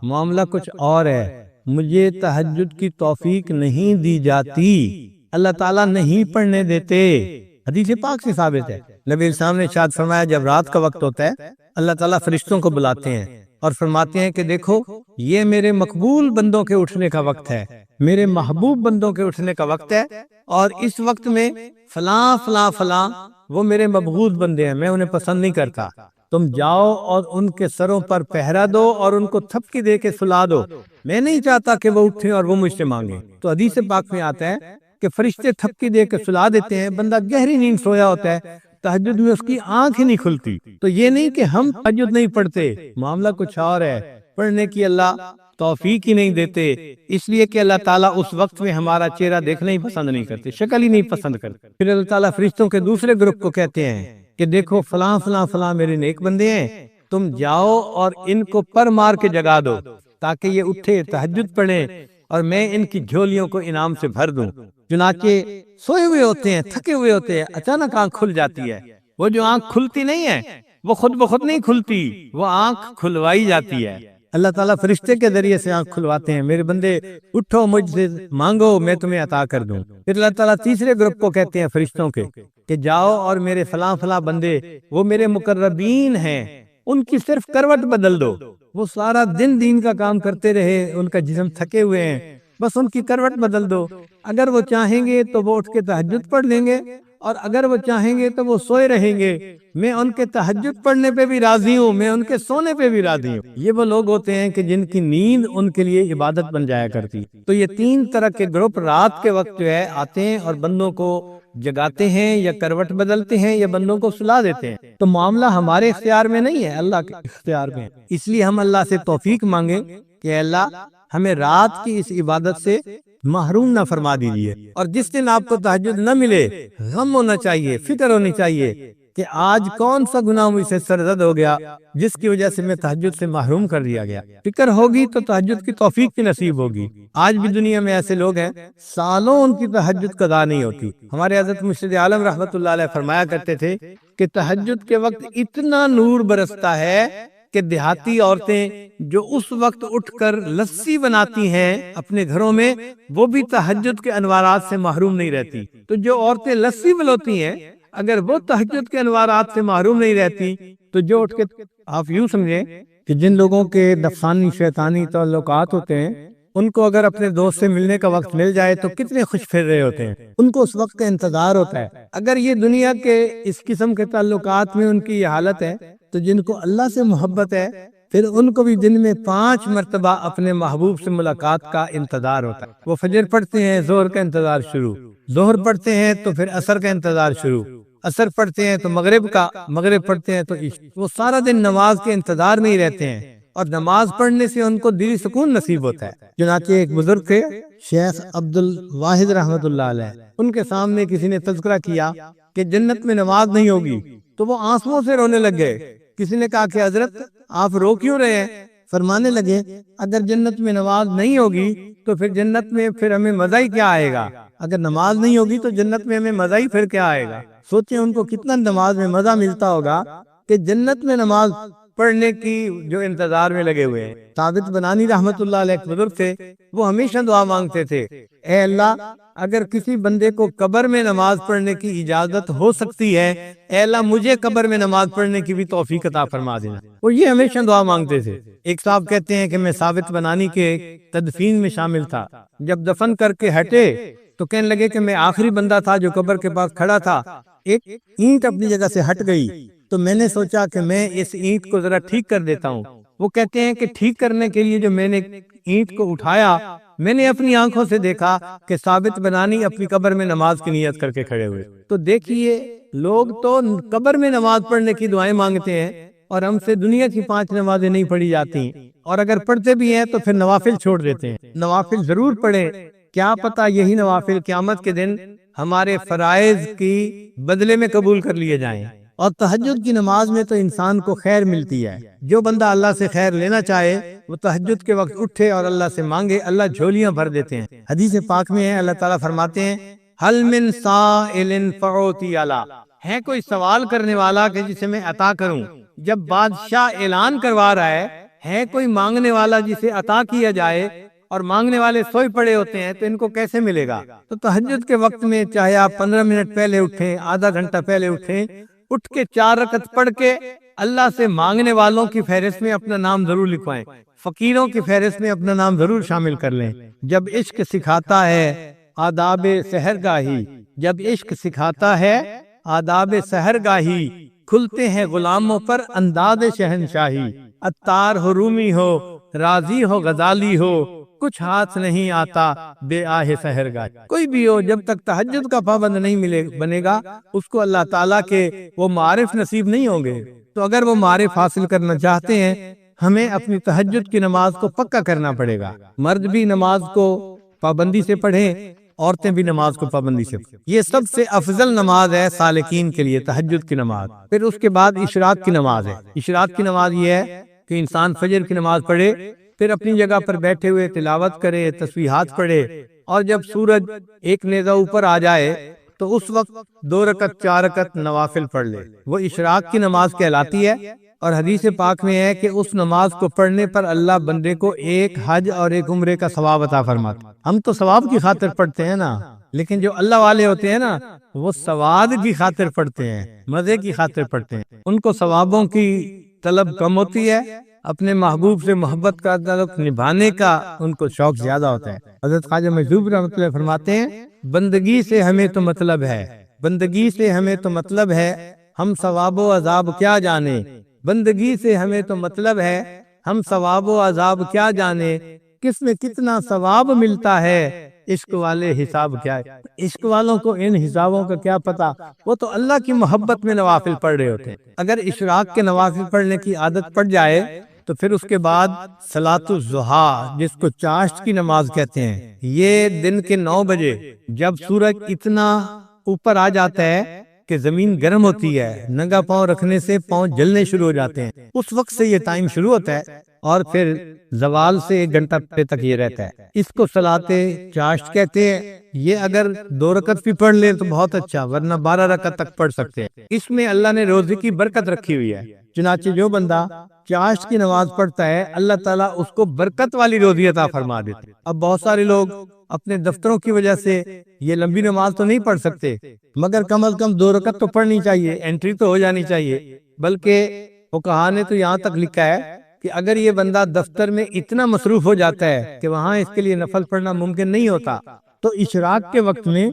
معاملہ کچھ اور ہے، مجھے تہجد کی توفیق نہیں دی جاتی، اللہ تعالیٰ نہیں پڑھنے دیتے۔ حدیث پاک سے ثابت ہے، نبی اسلام نے ارشاد فرمایا جب رات کا وقت ہوتا ہے اللہ تعالیٰ فرشتوں کو بلاتے ہیں اور فرماتے ہیں کہ دیکھو یہ میرے مقبول بندوں کے اٹھنے کا وقت ہے، میرے محبوب بندوں کے اٹھنے کا وقت ہے، اور اس وقت میں فلاں فلاں فلاں وہ میرے مبغوض بندے ہیں، میں انہیں پسند نہیں کرتا، تم جاؤ اور ان کے سروں پر پہرا دو اور ان کو تھپکی دے کے سلا دو، میں نہیں چاہتا کہ وہ اٹھیں اور وہ مجھ سے مانگیں۔ تو حدیث پاک میں آتا ہے کہ فرشتے تھپکی دے کے سلا دیتے ہیں، بندہ گہری نیند سویا ہوتا ہے، تہجد میں اس کی آنکھ ہی نہیں کھلتی۔ تو یہ نہیں کہ ہم تہجد نہیں پڑھتے، معاملہ کچھ اور ہے، پڑھنے کی اللہ توفیق ہی نہیں دیتے، اس لیے کہ اللہ تعالیٰ اس وقت میں ہمارا چہرہ دیکھنا ہی پسند نہیں کرتے، شکل ہی نہیں پسند کرتے۔ پھر اللہ تعالیٰ فرشتوں کے دوسرے گروپ کو کہتے ہیں کہ دیکھو فلاں فلاں فلاں میرے نیک بندے ہیں، تم جاؤ اور ان کو پر مار کے جگا دو تاکہ یہ اٹھے تہجد پڑھیں اور میں ان کی جھولیوں کو انعام سے بھر دوں۔ چنانچہ سوئے ہوئے ہوتے ہیں، تھکے ہوئے ہوتے ہیں، اچانک آنکھ کھل جاتی ہے۔ وہ جو آنکھ کھلتی نہیں ہے وہ خود بخود نہیں کھلتی، وہ آنکھ کھلوائی جاتی ہے۔ اللہ تعالیٰ فرشتے کے ذریعے سے آنکھ کھلواتے ہیں، میرے بندے اٹھو مجھ سے مانگو میں تمہیں عطا کر دوں۔ پھر اللہ تعالیٰ تیسرے گروپ کو کہتے ہیں فرشتوں کے کہ جاؤ اور میرے فلاں فلاں بندے وہ میرے مقربین ہیں، ان کی صرف کروٹ بدل دو، وہ سارا دن دین کا کام کرتے رہے، ان کا جسم تھکے ہوئے ہیں، بس ان کی کروٹ بدل دو۔ اگر وہ چاہیں گے تو وہ اٹھ کے تہجد پڑھ لیں گے، اور اگر وہ چاہیں گے تو وہ سوئے رہیں گے۔ میں ان کے تہجد پڑھنے پہ بھی راضی ہوں، میں ان کے سونے پہ بھی راضی ہوں۔ یہ وہ لوگ ہوتے ہیں کہ جن کی نیند ان کے لیے عبادت بن جایا کرتی۔ تو یہ تین طرح کے گروپ رات کے وقت جو ہے آتے ہیں اور بندوں کو جگاتے ہیں، یا کروٹ بدلتے ہیں، یا بندوں کو سلا دیتے ہیں۔ تو معاملہ ہمارے اختیار میں نہیں ہے، اللہ کے اختیار میں ہے۔ اس لیے ہم اللہ سے توفیق مانگیں کہ اللہ ہمیں رات کی اس عبادت سے محروم نہ فرما دیجیے۔ اور جس دن آپ کو تہجد نہ ملے، غم ہونا چاہیے، فکر ہونی چاہیے کہ آج کون سا گناہ مجھ سے سرزد ہو گیا جس کی وجہ سے میں تہجد سے محروم کر دیا گیا۔ فکر ہوگی تو تہجد کی توفیق کی نصیب ہوگی۔ آج بھی دنیا میں ایسے لوگ ہیں سالوں ان کی تہجد قضا نہیں ہوتی۔ ہمارے حضرت مرشد عالم رحمت اللہ علیہ فرمایا کرتے تھے کہ تہجد کے وقت اتنا نور برستا ہے کہ دیہاتی عورتیں جو اس وقت اٹھ کر لسی بناتی ہیں اپنے گھروں میں، وہ بھی تہجد کے انوارات سے محروم نہیں رہتی۔ تو جو عورتیں لسی بلوتی ہیں اگر وہ تہجد کے انوارات سے محروم نہیں رہتی تو جو اٹھ کے، آپ یوں سمجھیں کہ جن لوگوں کے نفسانی شیطانی تعلقات ہوتے ہیں ان کو اگر اپنے دوست سے ملنے کا وقت مل جائے تو کتنے خوش پھر رہے ہوتے ہیں، ان کو اس وقت کا انتظار ہوتا ہے۔ اگر یہ دنیا کے اس قسم کے تعلقات میں ان کی یہ حالت ہے تو جن کو اللہ سے محبت ہے پھر ان کو بھی دن میں 5 مرتبہ اپنے محبوب سے ملاقات کا انتظار ہوتا ہے۔ وہ فجر پڑھتے ہیں، ظہر کا انتظار شروع، ظہر پڑھتے ہیں تو پھر عصر کا انتظار شروع، عصر پڑھتے ہیں تو مغرب کا، مغرب پڑھتے ہیں تو عشاء۔ وہ سارا دن نماز کے انتظار میں ہی رہتے ہیں، اور نماز پڑھنے سے ان کو دلی سکون نصیب ہوتا ہے۔ چنانچہ ایک بزرگ تھے شیخ عبد الواحد رحمت اللہ علیہ، ان کے سامنے کسی نے تذکرہ کیا کہ جنت میں نماز نہیں ہوگی تو وہ آنسوؤں سے رونے لگ گئے۔ کسی نے کہا کہ حضرت آپ رو کیوں رہے ہیں؟ فرمانے لگے اگر جنت میں نماز نہیں ہوگی تو پھر جنت میں پھر ہمیں مزہ ہی کیا آئے گا؟ اگر نماز نہیں ہوگی تو جنت میں ہمیں مزہ ہی پھر کیا آئے گا؟ سوچیں ان کو کتنا نماز میں مزہ ملتا ہوگا کہ جنت میں نماز پڑھنے کی جو انتظار میں لگے ہوئے ہیں۔ ثابت بنانی رحمت اللہ علیہ بزرگ تھے، وہ ہمیشہ دعا مانگتے تھے، اے اللہ اگر کسی بندے کو قبر میں نماز پڑھنے کی اجازت ہو سکتی ہے، اے اللہ مجھے قبر میں نماز پڑھنے کی بھی توفیق عطا فرما دینا۔ وہ یہ ہمیشہ دعا مانگتے تھے۔ ایک صاحب کہتے ہیں کہ میں ثابت بنانی کے تدفین میں شامل تھا، جب دفن کر کے ہٹے تو کہنے لگے کہ میں آخری بندہ تھا جو قبر کے پاس کھڑا تھا، ایک اینٹ اپنی جگہ سے ہٹ گئی تو میں نے سوچا کہ میں اس اینٹ کو ذرا ٹھیک کر دیتا ہوں۔ وہ کہتے ہیں کہ ٹھیک کرنے کے لیے جو میں نے اینٹ کو اٹھایا، میں نے اپنی آنکھوں سے دیکھا کہ ثابت بنانی اپنی قبر میں نماز کی نیت کر کے کھڑے ہوئے۔ تو دیکھیے لوگ تو قبر میں نماز پڑھنے کی دعائیں مانگتے ہیں اور ہم سے دنیا کی 5 نمازیں نہیں پڑھی جاتی، اور اگر پڑھتے بھی ہیں تو پھر نوافل چھوڑ دیتے ہیں۔ نوافل ضرور پڑھیں، کیا پتہ یہی نوافل قیامت کے دن ہمارے فرائض کی بدلے میں قبول کر لیے جائیں۔ اور تہجد کی نماز میں تو انسان کو خیر ملتی ہے۔ جو بندہ اللہ سے خیر لینا چاہے وہ تہجد کے وقت اٹھے اور اللہ سے مانگے، اللہ جھولیاں بھر دیتے ہیں۔ حدیث پاک میں ہے اللہ تعالیٰ فرماتے ہیں حل من سائل فاعطی علی، ہے کوئی سوال کرنے والا کہ جسے میں عطا کروں؟ جب بادشاہ اعلان کروا رہا ہے کوئی مانگنے والا جسے عطا کیا جائے، اور مانگنے والے سوئے پڑے ہوتے ہیں تو ان کو کیسے ملے گا؟ تو تہجد کے وقت میں چاہے آپ 15 منٹ پہلے اٹھیں، آدھا گھنٹہ پہلے اٹھیں، اٹھ کے 4 رکعت پڑھ کے اللہ سے مانگنے والوں کی فہرست میں اپنا نام ضرور لکھوائیں، فقیروں کی فہرست میں اپنا نام ضرور شامل کر لیں۔ جب عشق سکھاتا ہے آداب سحر گاہی، جب عشق سکھاتا ہے آداب سحر گاہی، کھلتے ہیں غلاموں پر انداز شہنشاہی، عطار ہو رومی ہو راضی ہو غزالی ہو، کچھ ہاتھ نہیں آتا بے آہ سحرگاہ۔ کوئی بھی ہو، جب تک تہجد کا پابند نہیں بنے گا، اس کو اللہ تعالیٰ کے وہ معارف نصیب نہیں ہوں گے۔ تو اگر وہ معارف حاصل کرنا چاہتے ہیں، ہمیں اپنی تہجد کی نماز کو پکا کرنا پڑے گا۔ مرد بھی نماز کو پابندی سے پڑھیں، عورتیں بھی نماز کو پابندی سے پڑھیں۔ یہ سب سے افضل نماز ہے سالکین کے لیے، تہجد کی نماز۔ پھر اس کے بعد اشراق کی نماز ہے۔ اشراق کی نماز یہ ہے کہ انسان فجر کی نماز پڑھے، پھر اپنی جگہ پر بیٹھے ہوئے تلاوت کرے، تسبیحات پڑھے، اور جب سورج ایک نیزہ اوپر آ جائے تو اس وقت 2 رکعت 4 رکعت نوافل پڑھ لے۔ وہ اشراق کی نماز کہلاتی ہے، اور حدیث پاک میں ہے کہ اس نماز کو پڑھنے پر اللہ بندے کو ایک حج اور ایک عمرے کا ثواب عطا فرماتا۔ ہم تو ثواب کی خاطر پڑھتے ہیں نا، لیکن جو اللہ والے ہوتے ہیں نا، وہ ثواب کی خاطر پڑھتے ہیں، مزے کی خاطر پڑھتے ہیں۔ ان کو ثوابوں کی طلب کم ہوتی ہے، اپنے محبوب سے محبت کا تعلق نبھانے کا ان کو شوق زیادہ ہوتا ہے۔ حضرت خواجہ مجذوب رحمۃ اللہ فرماتے ہیں، بندگی سے ہمیں تو مطلب ہے، بندگی سے ہمیں تو مطلب ہے، ہم ثواب و عذاب کیا جانے، بندگی سے ہمیں تو مطلب ہے، ہم ثواب و عذاب کیا جانے، کس میں کتنا ثواب ملتا ہے، عشق والے حساب کیا ہے۔ عشق والوں کو ان حسابوں کا کیا پتا، وہ تو اللہ کی محبت میں نوافل پڑھ رہے ہوتے ہیں۔ اگر اشراق کے نوافل پڑھنے کی عادت پڑ جائے تو پھر اس کے بعد صلاۃ الضحیٰ، جس کو چاشت کی نماز کہتے ہیں، یہ دن کے 9 بجے جب سورج اتنا اوپر آ جاتا ہے کہ زمین گرم ہوتی ہے، ننگا پاؤں رکھنے سے پاؤں جلنے شروع ہو جاتے ہیں، اس وقت سے یہ ٹائم شروع ہوتا ہے، اور پھر زوال سے 1 گھنٹہ تک یہ رہتا ہے۔ اس کو صلاۃ چاشت کہتے ہیں۔ یہ اگر 2 رکعت بھی پڑھ لیں تو بہت اچھا، ورنہ 12 رکعت تک پڑھ سکتے ہیں۔ اس میں اللہ نے روزے کی برکت رکھی ہوئی ہے، چنانچہ جو بندہ چاشت کی نماز پڑھتا ہے، اللہ تعالیٰ اس کو برکت والی روزی عطا فرما دیتا ہے۔ اب بہت سارے لوگ اپنے دفتروں کی وجہ سے یہ لمبی نماز تو نہیں پڑھ سکتے، مگر کم از کم 2 رکعت تو پڑھنی چاہیے، انٹری تو ہو جانی چاہیے۔ بلکہ فقہا نے تو یہاں تک لکھا ہے کہ اگر یہ بندہ دفتر میں اتنا مصروف ہو جاتا ہے کہ وہاں اس کے لیے نفل پڑھنا ممکن نہیں ہوتا، تو اشراق کے وقت میں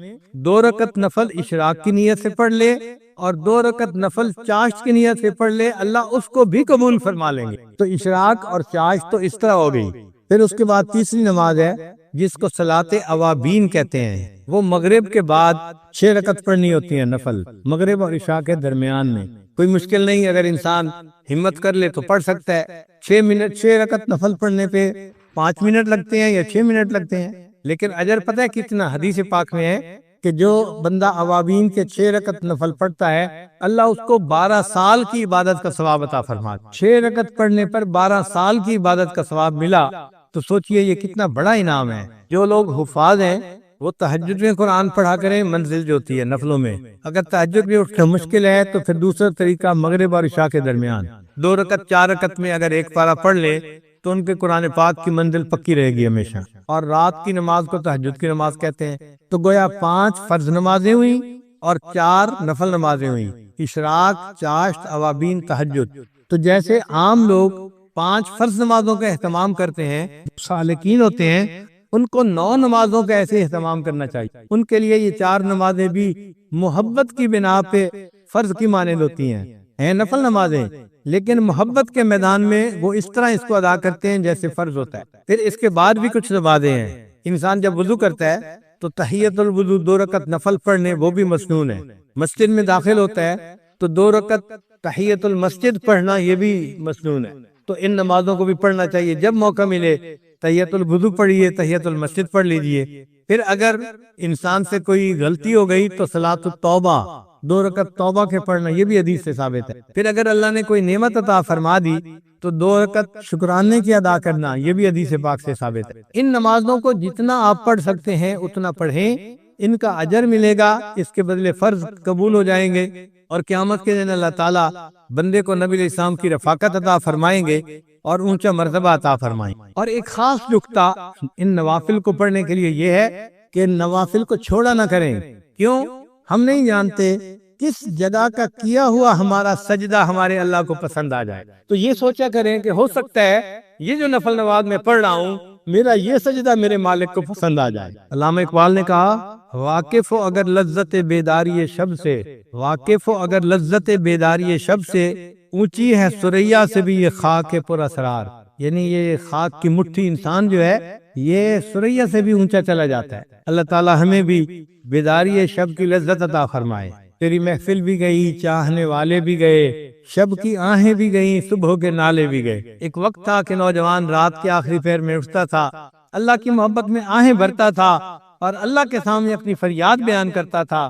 2 رکعت نفل اشراق کی نیت سے پڑھ لے، اور 2 رکعت نفل چاشت کی نیت سے پڑھ لے، اللہ اس کو بھی قبول فرما لیں گے۔ تو اشراق اور چاشت تو اس طرح ہو گئی۔ پھر اس کے بعد تیسری نماز ہے جس کو صلاۃ اوابین کہتے ہیں، وہ مغرب کے بعد 6 رکعت پڑھنی ہوتی ہیں نفل، مغرب اور عشاء کے درمیان میں۔ کوئی مشکل نہیں، اگر انسان ہمت کر لے تو پڑھ سکتا ہے۔ 6 رکعت نفل پڑھنے پہ 5 منٹ لگتے ہیں یا 6 منٹ لگتے ہیں، لیکن اجر پتہ ہے کتنا؟ حدیث پاک میں ہے کہ جو بندہ اوابین کے 6 رکعت نفل پڑھتا ہے، اللہ اس کو 12 سال کی عبادت کا ثواب عطا فرماتا ہے۔ 6 رکعت پڑھنے پر 12 سال کی عبادت کا ثواب ملا تو سوچئے یہ کتنا بڑا انعام ہے۔ جو لوگ حفاظ ہیں وہ تہجد میں قرآن پڑھا کریں، منزل جو ہوتی ہے نفلوں میں۔ اگر تہجد میں اٹھنا مشکل ہے تو پھر دوسرا طریقہ مغرب اور عشاء کے درمیان 2 رکعت 4 رکعت میں اگر ایک پارہ پڑھ لے تو ان کے قرآن پاک کی منزل پکی رہے گی ہمیشہ۔ اور رات کی نماز کو تہجد کی نماز کہتے ہیں۔ تو گویا 5 فرض نمازیں ہوئیں اور 4 نفل نمازیں ہوئیں، اشراق، چاشت، اوابین، تہجد۔ تو جیسے عام لوگ 5 فرض نمازوں کا اہتمام کرتے ہیں، سالکین ہوتے ہیں، ان کو 9 نمازوں کا ایسے اہتمام کرنا چاہیے۔ ان کے لیے یہ 4 نمازیں بھی محبت کی بنا پہ فرض کی مانند ہوتی ہیں نفل نمازیں، لیکن محبت کے میدان میں وہ اس طرح اس کو ادا کرتے ہیں جیسے فرض ہوتا ہے۔ پھر اس کے بعد بھی کچھ نمازیں ہیں۔ انسان جب وضو کرتا ہے تو تحیۃ الوضو 2 رکعت نفل پڑھنے وہ بھی مسنون ہے۔ مسجد میں داخل ہوتا ہے تو 2 رکعت تحیۃ المسجد پڑھنا یہ بھی مسنون ہے۔ تو ان نمازوں کو بھی پڑھنا چاہیے، جب موقع ملے تحیۃ الوضو پڑھیے، تحیۃ المسجد پڑھ لیجئے۔ پھر اگر انسان سے کوئی غلطی ہو گئی تو صلاۃ التوبہ 2 رکعت توبہ کے پڑھنا یہ بھی حدیث سے ثابت ہے۔ پھر اگر اللہ نے کوئی نعمت عطا فرما دی تو 2 رکعت شکرانے کی ادا کرنا یہ بھی حدیث پاک سے ثابت ہے۔ ان نمازوں کو جتنا آپ پڑھ سکتے ہیں اتنا پڑھیں، ان کا اجر ملے گا، اس کے بدلے فرض قبول ہو جائیں گے، اور قیامت کے دن اللہ تعالیٰ بندے کو نبی علیہ السلام کی رفاقت عطا فرمائیں گے اور اونچا مرتبہ عطا فرمائیں۔ اور ایک خاص نکتہ ان نوافل کو پڑھنے کے لیے یہ ہے کہ نوافل کو چھوڑا نہ کریں۔ کیوں؟ ہم نہیں جانتے کس جگہ کا کیا ہوا ہمارا سجدہ ہمارے اللہ کو پسند آ جائے۔ تو یہ سوچا کریں کہ ہو سکتا ہے یہ جو نفل نماز میں پڑھ رہا ہوں، میرا یہ سجدہ میرے مالک کو پسند آ جائے۔ علامہ اقبال نے کہا، واقف ہو اگر لذت بیداری شب سے، واقف ہو اگر لذت بیداری شب سے، اونچی ہے ثریا سے بھی یہ خاک پر اسرار، یعنی یہ خاک کی مٹھی انسان جو ہے یہ ثریا سے بھی اونچا چلا جاتا ہے۔ اللہ تعالی ہمیں بھی بیداری شب کی لذت عطا فرمائے۔ تیری محفل بھی گئی، چاہنے والے بھی گئے، شب کی آہیں بھی گئیں، صبح کے نالے بھی گئے۔ ایک وقت تھا کہ نوجوان رات کے آخری پہر میں اٹھتا تھا، اللہ کی محبت میں آہیں بھرتا تھا اور اللہ کے سامنے اپنی فریاد بیان کرتا تھا۔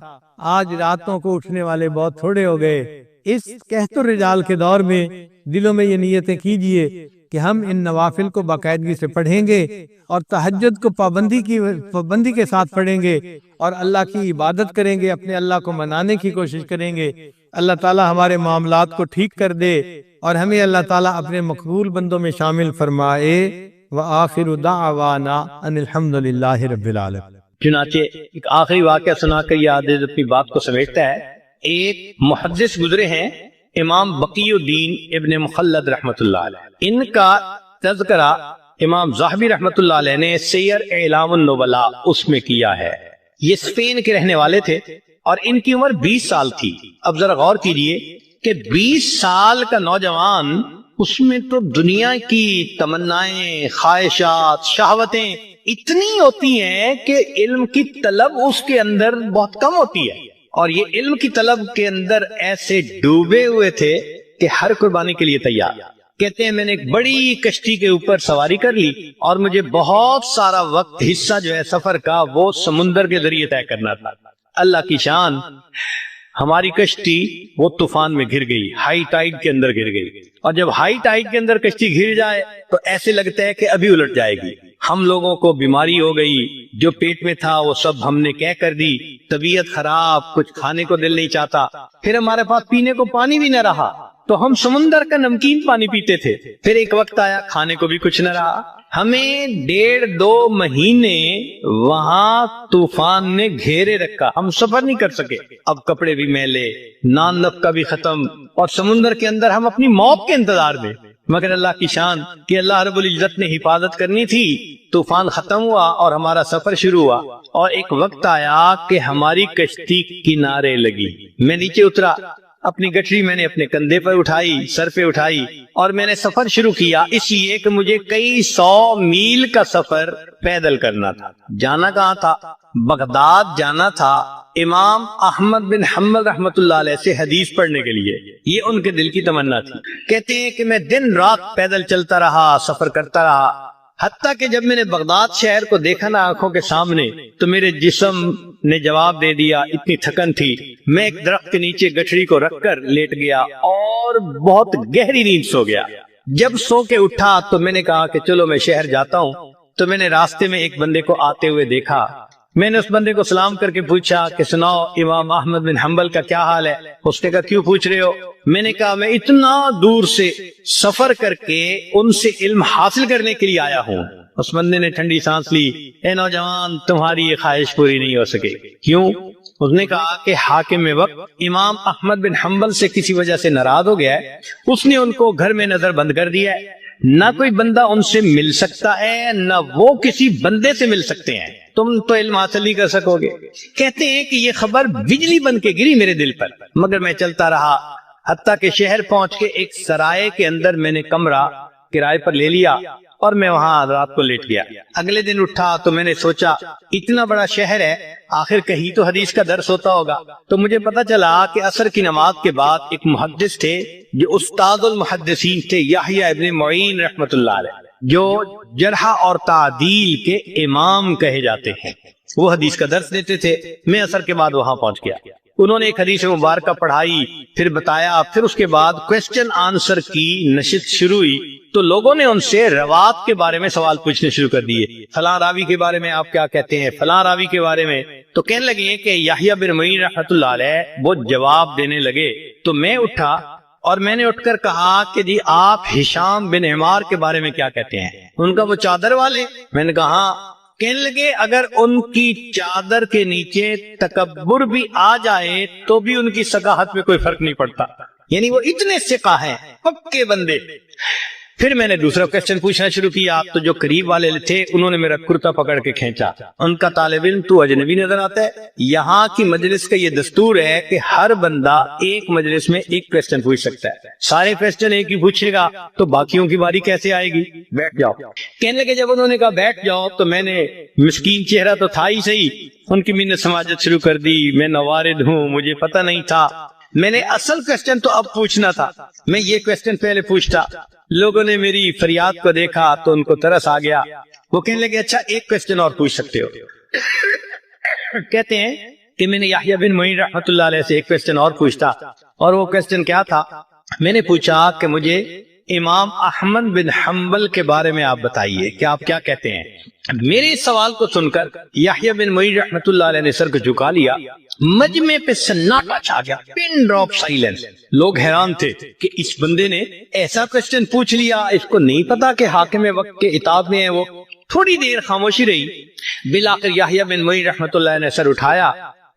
آج راتوں کو اٹھنے والے بہت تھوڑے ہو گئے۔ اس کہت الرجال کے دور میں دلوں میں یہ نیتیں کیجئے کہ ہم ان نوافل کو باقاعدگی سے پڑھیں گے اور تہجد کو پابندی کے ساتھ پڑھیں گے اور اللہ کی عبادت کریں گے، اپنے اللہ کو منانے کی کوشش کریں گے۔ اللہ تعالی ہمارے معاملات کو ٹھیک کر دے اور ہمیں اللہ تعالی اپنے مقبول بندوں میں شامل فرمائے۔ وآخر دعوانا ان الحمدللہ رب العالمین۔ چنانچہ ایک آخری واقعہ سنا کر یہ عادت اپنی بات کو سمیٹتا ہے۔ ایک محدث گزرے ہیں امام بقی الدین ابن مخلد رحمۃ اللہ علیہ، ان کا تذکرہ امام ذہبی رحمۃ اللہ علیہ نے سیر اعلام النبلاء اس میں کیا ہے۔ یہ اسپین کے رہنے والے تھے اور ان کی عمر 20 سال تھی۔ اب ذرا غور کیجئے کہ 20 سال کا نوجوان، اس میں تو دنیا کی تمنائیں، خواہشات، شہوتیں اتنی ہوتی ہیں کہ علم کی طلب اس کے اندر بہت کم ہوتی ہے، اور یہ علم کی طلب کے اندر ایسے ڈوبے ہوئے تھے کہ ہر قربانی کے لیے تیار۔ کہتے ہیں میں نے ایک بڑی کشتی کے اوپر سواری کر لی اور مجھے بہت سارا وقت حصہ جو ہے سفر کا وہ سمندر کے ذریعے طے کرنا تھا۔ اللہ کی شان، ہماری کشتی وہ طوفان میں گر گئی، ہائی ٹائیڈ کے اندر گر گئی، اور جب ہائی ٹائیڈ کے اندر کشتی گر جائے تو ایسے لگتا ہے کہ ابھی الٹ جائے گی۔ ہم لوگوں کو بیماری ہو گئی، جو پیٹ میں تھا وہ سب ہم نے کہہ کر دی، طبیعت خراب، کچھ کھانے کو دل نہیں چاہتا، پھر ہمارے پاس پینے کو پانی بھی نہ رہا تو ہم سمندر کا نمکین پانی پیتے تھے، پھر ایک وقت آیا کھانے کو بھی کچھ نہ رہا۔ ہمیں 1.5-2 مہینے وہاں طوفان نے گھیرے رکھا، ہم سفر نہیں کر سکے۔ اب کپڑے بھی میلے، نان نفقہ بھی ختم، اور سمندر کے اندر ہم اپنی موت کے انتظار میں۔ مگر اللہ کی شان کہ اللہ رب العزت نے حفاظت کرنی تھی، طوفان ختم ہوا اور ہمارا سفر شروع ہوا، اور ایک وقت آیا کہ ہماری کشتی کنارے لگی۔ میں نیچے اترا، اپنی گٹری میں نے اپنے کندھے پر اٹھائی، سر پہ اٹھائی، اور میں نے سفر شروع کیا، اس لیے کہ مجھے کئی 100 میل کا سفر پیدل کرنا تھا۔ جانا کہاں تھا؟ بغداد جانا تھا، امام احمد بن حنبل رحمۃ اللہ علیہ سے حدیث پڑھنے کے لیے۔ یہ ان کے دل کی تمنا تھی۔ کہتے ہیں کہ میں دن رات پیدل چلتا رہا، سفر کرتا رہا، حتیٰ کہ جب میں نے بغداد شہر کو دیکھا نا آنکھوں کے سامنے تو میرے جسم نے جواب دے دیا، اتنی تھکن تھی۔ میں ایک درخت کے نیچے گٹھڑی کو رکھ کر لیٹ گیا اور بہت گہری نیند سو گیا۔ جب سو کے اٹھا تو میں نے کہا کہ چلو میں شہر جاتا ہوں، تو میں نے راستے میں ایک بندے کو آتے ہوئے دیکھا۔ میں نے اس بندے کو سلام کر کے پوچھا کہ سناؤ امام احمد بن حنبل کا کیا حال ہے؟ اس نے کہا کیوں پوچھ رہے ہو؟ میں نے کہا میں اتنا دور سے سفر کر کے ان سے علم حاصل کرنے کے لیے آیا ہوں۔ اس بندے نے ٹھنڈی سانس لی، اے نوجوان تمہاری یہ خواہش پوری نہیں ہو سکے۔ کیوں؟ اس نے کہا کہ حاکم وقت امام احمد بن حنبل سے کسی وجہ سے ناراض ہو گیا ہے، اس نے ان کو گھر میں نظر بند کر دیا ہے، نہ کوئی بندہ ان سے مل سکتا ہے نہ وہ کسی بندے سے مل سکتے ہیں، تم تو علم حاصل نہیں کر سکو گے۔ کہتے ہیں کہ یہ خبر بجلی بن کے گری میرے دل پر، مگر میں چلتا رہا، حتیٰ کہ شہر پہنچ کے ایک سرائے کے اندر میں نے کمرہ کرائے پر لے لیا اور میں وہاں رات کو لیٹ گیا۔ اگلے دن اٹھا تو میں نے سوچا اتنا بڑا شہر ہے، آخر کہیں تو حدیث کا درس ہوتا ہوگا۔ تو مجھے پتا چلا کہ عصر کی نماز کے بعد ایک محدث تھے جو استاد المحدثین تھے، یحییٰ ابن معین رحمۃ اللہ علیہ، جو جرح اور تعدیل کے امام کہے جاتے ہیں، وہ حدیث کا درس دیتے تھے۔ میں عصر کے بعد وہاں پہنچ گیا، انہوں نے ایک حدیث مبارکہ پڑھائی، پھر بتایا، پھر اس کے بعد کوسچن آنسر کی نشست شروع ہوئی، تو لوگوں نے ان سے روات کے بارے میں سوال پوچھنے شروع کر دیے، فلاں راوی کے بارے میں آپ کیا کہتے ہیں، فلاں راوی کے بارے میں۔ تو کہنے لگے کہ یحییٰ بن معین رحمۃ اللہ علیہ وہ جواب دینے لگے، تو میں اٹھا اور میں نے اٹھ کر کہا کہ جی آپ ہشام بن عمار کے بارے میں کیا کہتے ہیں؟ ان کا وہ چادر والے؟ میں نے کہا ہاں۔ کہنے لگے اگر ان کی چادر کے نیچے تکبر بھی آ جائے تو بھی ان کی ثقافت میں کوئی فرق نہیں پڑتا، یعنی وہ اتنے ثقہ ہیں، پکے بندے۔ پھر میں نے دوسرا کوشچن پوچھنا شروع کیا تو جو قریب والے تھے انہوں نے میرا کرتا پکڑ کے کھینچا، ان کا طالب علم تو اجنبی نظر آتا ہے، یہاں کی مجلس کا یہ دستور ہے کہ ہر بندہ ایک مجلس میں ایک کوشچن پوچھ سکتا ہے، سارے کوشچن ایک ہی پوچھے گا تو باقیوں کی باری کیسے آئے گی، بیٹھ جاؤ۔ کہنے لگے جب انہوں نے کہا بیٹھ جاؤ تو میں نے، مسکین چہرہ تو تھا ہی صحیح، ان کی منت سماجت شروع کر دی، میں نوارد ہوں، مجھے پتہ نہیں تھا، میں نے اصل کوشچن تو اب پوچھنا تھا، میں یہ کوشچن پہلے پوچھتا۔ لوگوں نے میری فریاد کو دیکھا تو ان کو ترس آ گیا، وہ کہنے لگے اچھا ایک کوشچن اور پوچھ سکتے ہو۔ کہتے ہیں کہ میں نے یحییٰ بن معین رحمۃ اللہ علیہ سے ایک کوشچن اور پوچھتا، اور وہ کوشچن کیا تھا، میں نے پوچھا کہ مجھے امام احمد بن حنبل کے بارے میں آپ بتائیے کہ آپ کیا کہتے ہیں۔ میرے اس سوال کو سن کر یحییٰ بن معین رحمۃ اللہ علیہ نے سر کو جھکا لیا، مجمع پہ سناٹا چھا گیا، پن ڈراپ سائلنس۔ لوگ حیران تھے کہ اس بندے نے ایسا کوشچن پوچھ لیا، اس کو نہیں پتا کہ حاکم وقت کے عتاب میں ہے وہ۔ تھوڑی دیر خاموشی رہی، بالآخر یحییٰ بن معین رحمۃ اللہ نے سر اٹھایا،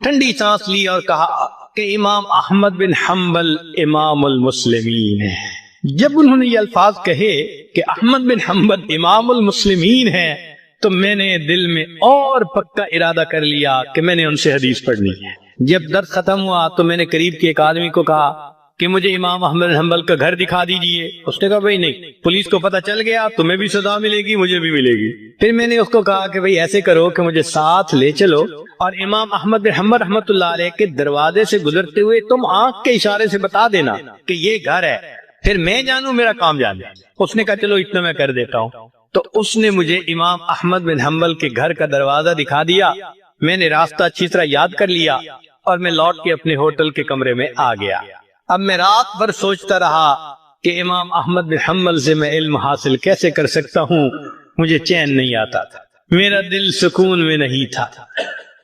ٹھنڈی سانس لی اور کہا کہ امام احمد بن حنبل امام المسلمین ہے۔ جب انہوں نے یہ الفاظ کہے کہ احمد بن حنبل امام المسلمین ہے تو میں نے دل میں اور پکا ارادہ کر لیا کہ میں نے ان سے حدیث پڑھنی ہے۔ جب درس ختم ہوا تو میں نے قریب کے ایک آدمی کو کہا کہ مجھے امام احمد بن حنبل کا گھر دکھا دیجئے۔ اس نے کہا بھائی نہیں، پولیس کو پتہ چل گیا تمہیں بھی سزا ملے گی، مجھے بھی ملے گی۔ پھر میں نے اس کو کہا کہ بھائی ایسے کرو کہ مجھے ساتھ لے چلو اور امام احمد بن حنبل رحمۃ اللہ علیہ کے دروازے سے گزرتے ہوئے تم آنکھ کے اشارے سے بتا دینا کہ یہ گھر ہے، پھر میں جانوں میرا کام جانے۔ اس نے کہا چلو اتنا میں کر دیتا ہوں۔ تو اس نے مجھے امام احمد بن حنبل کے گھر کا دروازہ دکھا دیا، میں نے راستہ اچھی طرح یاد کر لیا اور میں لوٹ کے اپنے ہوٹل کے کمرے میں آ گیا۔ اب میں رات بھر سوچتا رہا کہ امام احمد بن حنبل سے میں علم حاصل کیسے کر سکتا ہوں، مجھے چین نہیں آتا تھا، میرا دل سکون میں نہیں تھا،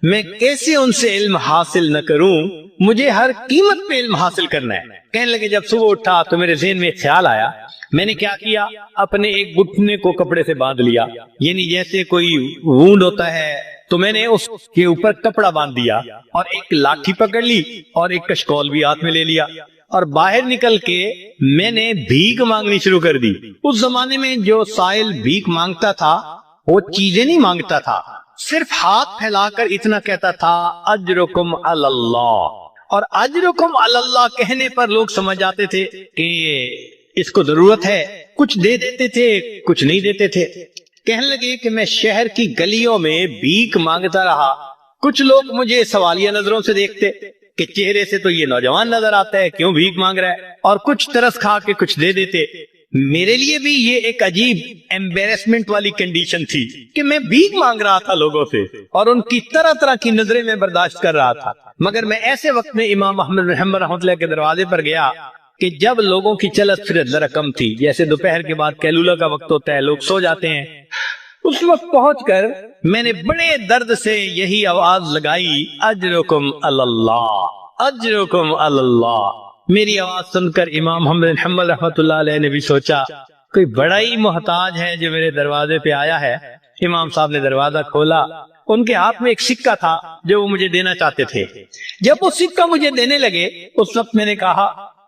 میں کیسے ان سے علم حاصل نہ کروں، مجھے ہر قیمت پہ علم حاصل کرنا ہے۔ کہنے لگے جب صبح اٹھا تو میرے ذہن میں ایک خیال آیا، میں نے کیا کیا، اپنے ایک گھٹنے کو کپڑے سے باندھ لیا، یعنی جیسے کوئی وونڈ ہوتا ہے تو میں نے اس کے اوپر کپڑا باندھ دیا اور ایک لاٹھی پکڑ لی اور ایک کشکول بھی ہاتھ میں لے لیا اور باہر نکل کے میں نے بھیک مانگنی شروع کر دی۔ اس زمانے میں جو سائل بھیک مانگتا تھا وہ چیزیں نہیں مانگتا تھا، صرف ہاتھ پھیلا کر اتنا کہتا تھا اجرکم علی اللہ، اور اجرکم علی اللہ کہنے پر لوگ سمجھ جاتے تھے کہ اس کو ضرورت ہے، کچھ دے دیتے تھے کچھ نہیں دیتے تھے۔ کہنے لگے کہ میں شہر کی گلیوں میں بھیک مانگتا رہا، کچھ لوگ مجھے سوالیہ نظروں سے دیکھتے کہ چہرے سے تو یہ نوجوان نظر آتا ہے، کیوں بھیک مانگ رہا ہے، اور کچھ ترس کھا کے کچھ دے دیتے۔ میرے لیے بھی یہ ایک عجیب ایمبیرسمنٹ والی کنڈیشن تھی کہ میں بھیک مانگ رہا تھا لوگوں سے اور ان کی طرح طرح کی نظریں میں برداشت کر رہا تھا، مگر میں ایسے وقت میں امام احمد بن حنبل رحمۃ اللہ کے دروازے پر گیا کہ جب لوگوں کی چلت پھرت ذرا کم تھی، جیسے دوپہر کے بعد قیلولہ کا وقت ہوتا ہے، لوگ سو جاتے ہیں۔ اس وقت پہنچ کر میں نے بڑے درد سے یہی آواز لگائی، اجرکم علی اللہ، اجرکم علی اللہ۔ میری آواز سن کر امام محمد بن حنبل رحمۃ اللہ علیہ نے بھی سوچا کوئی بڑا ہی محتاج ہے جو میرے دروازے پہ آیا ہے۔ امام صاحب نے دروازہ کھولا، ان کے ہاتھ میں ایک سکہ تھا جو وہ مجھے دینا چاہتے تھے۔ جب وہ سکہ مجھے دینے لگے اس وقت میں نے کہا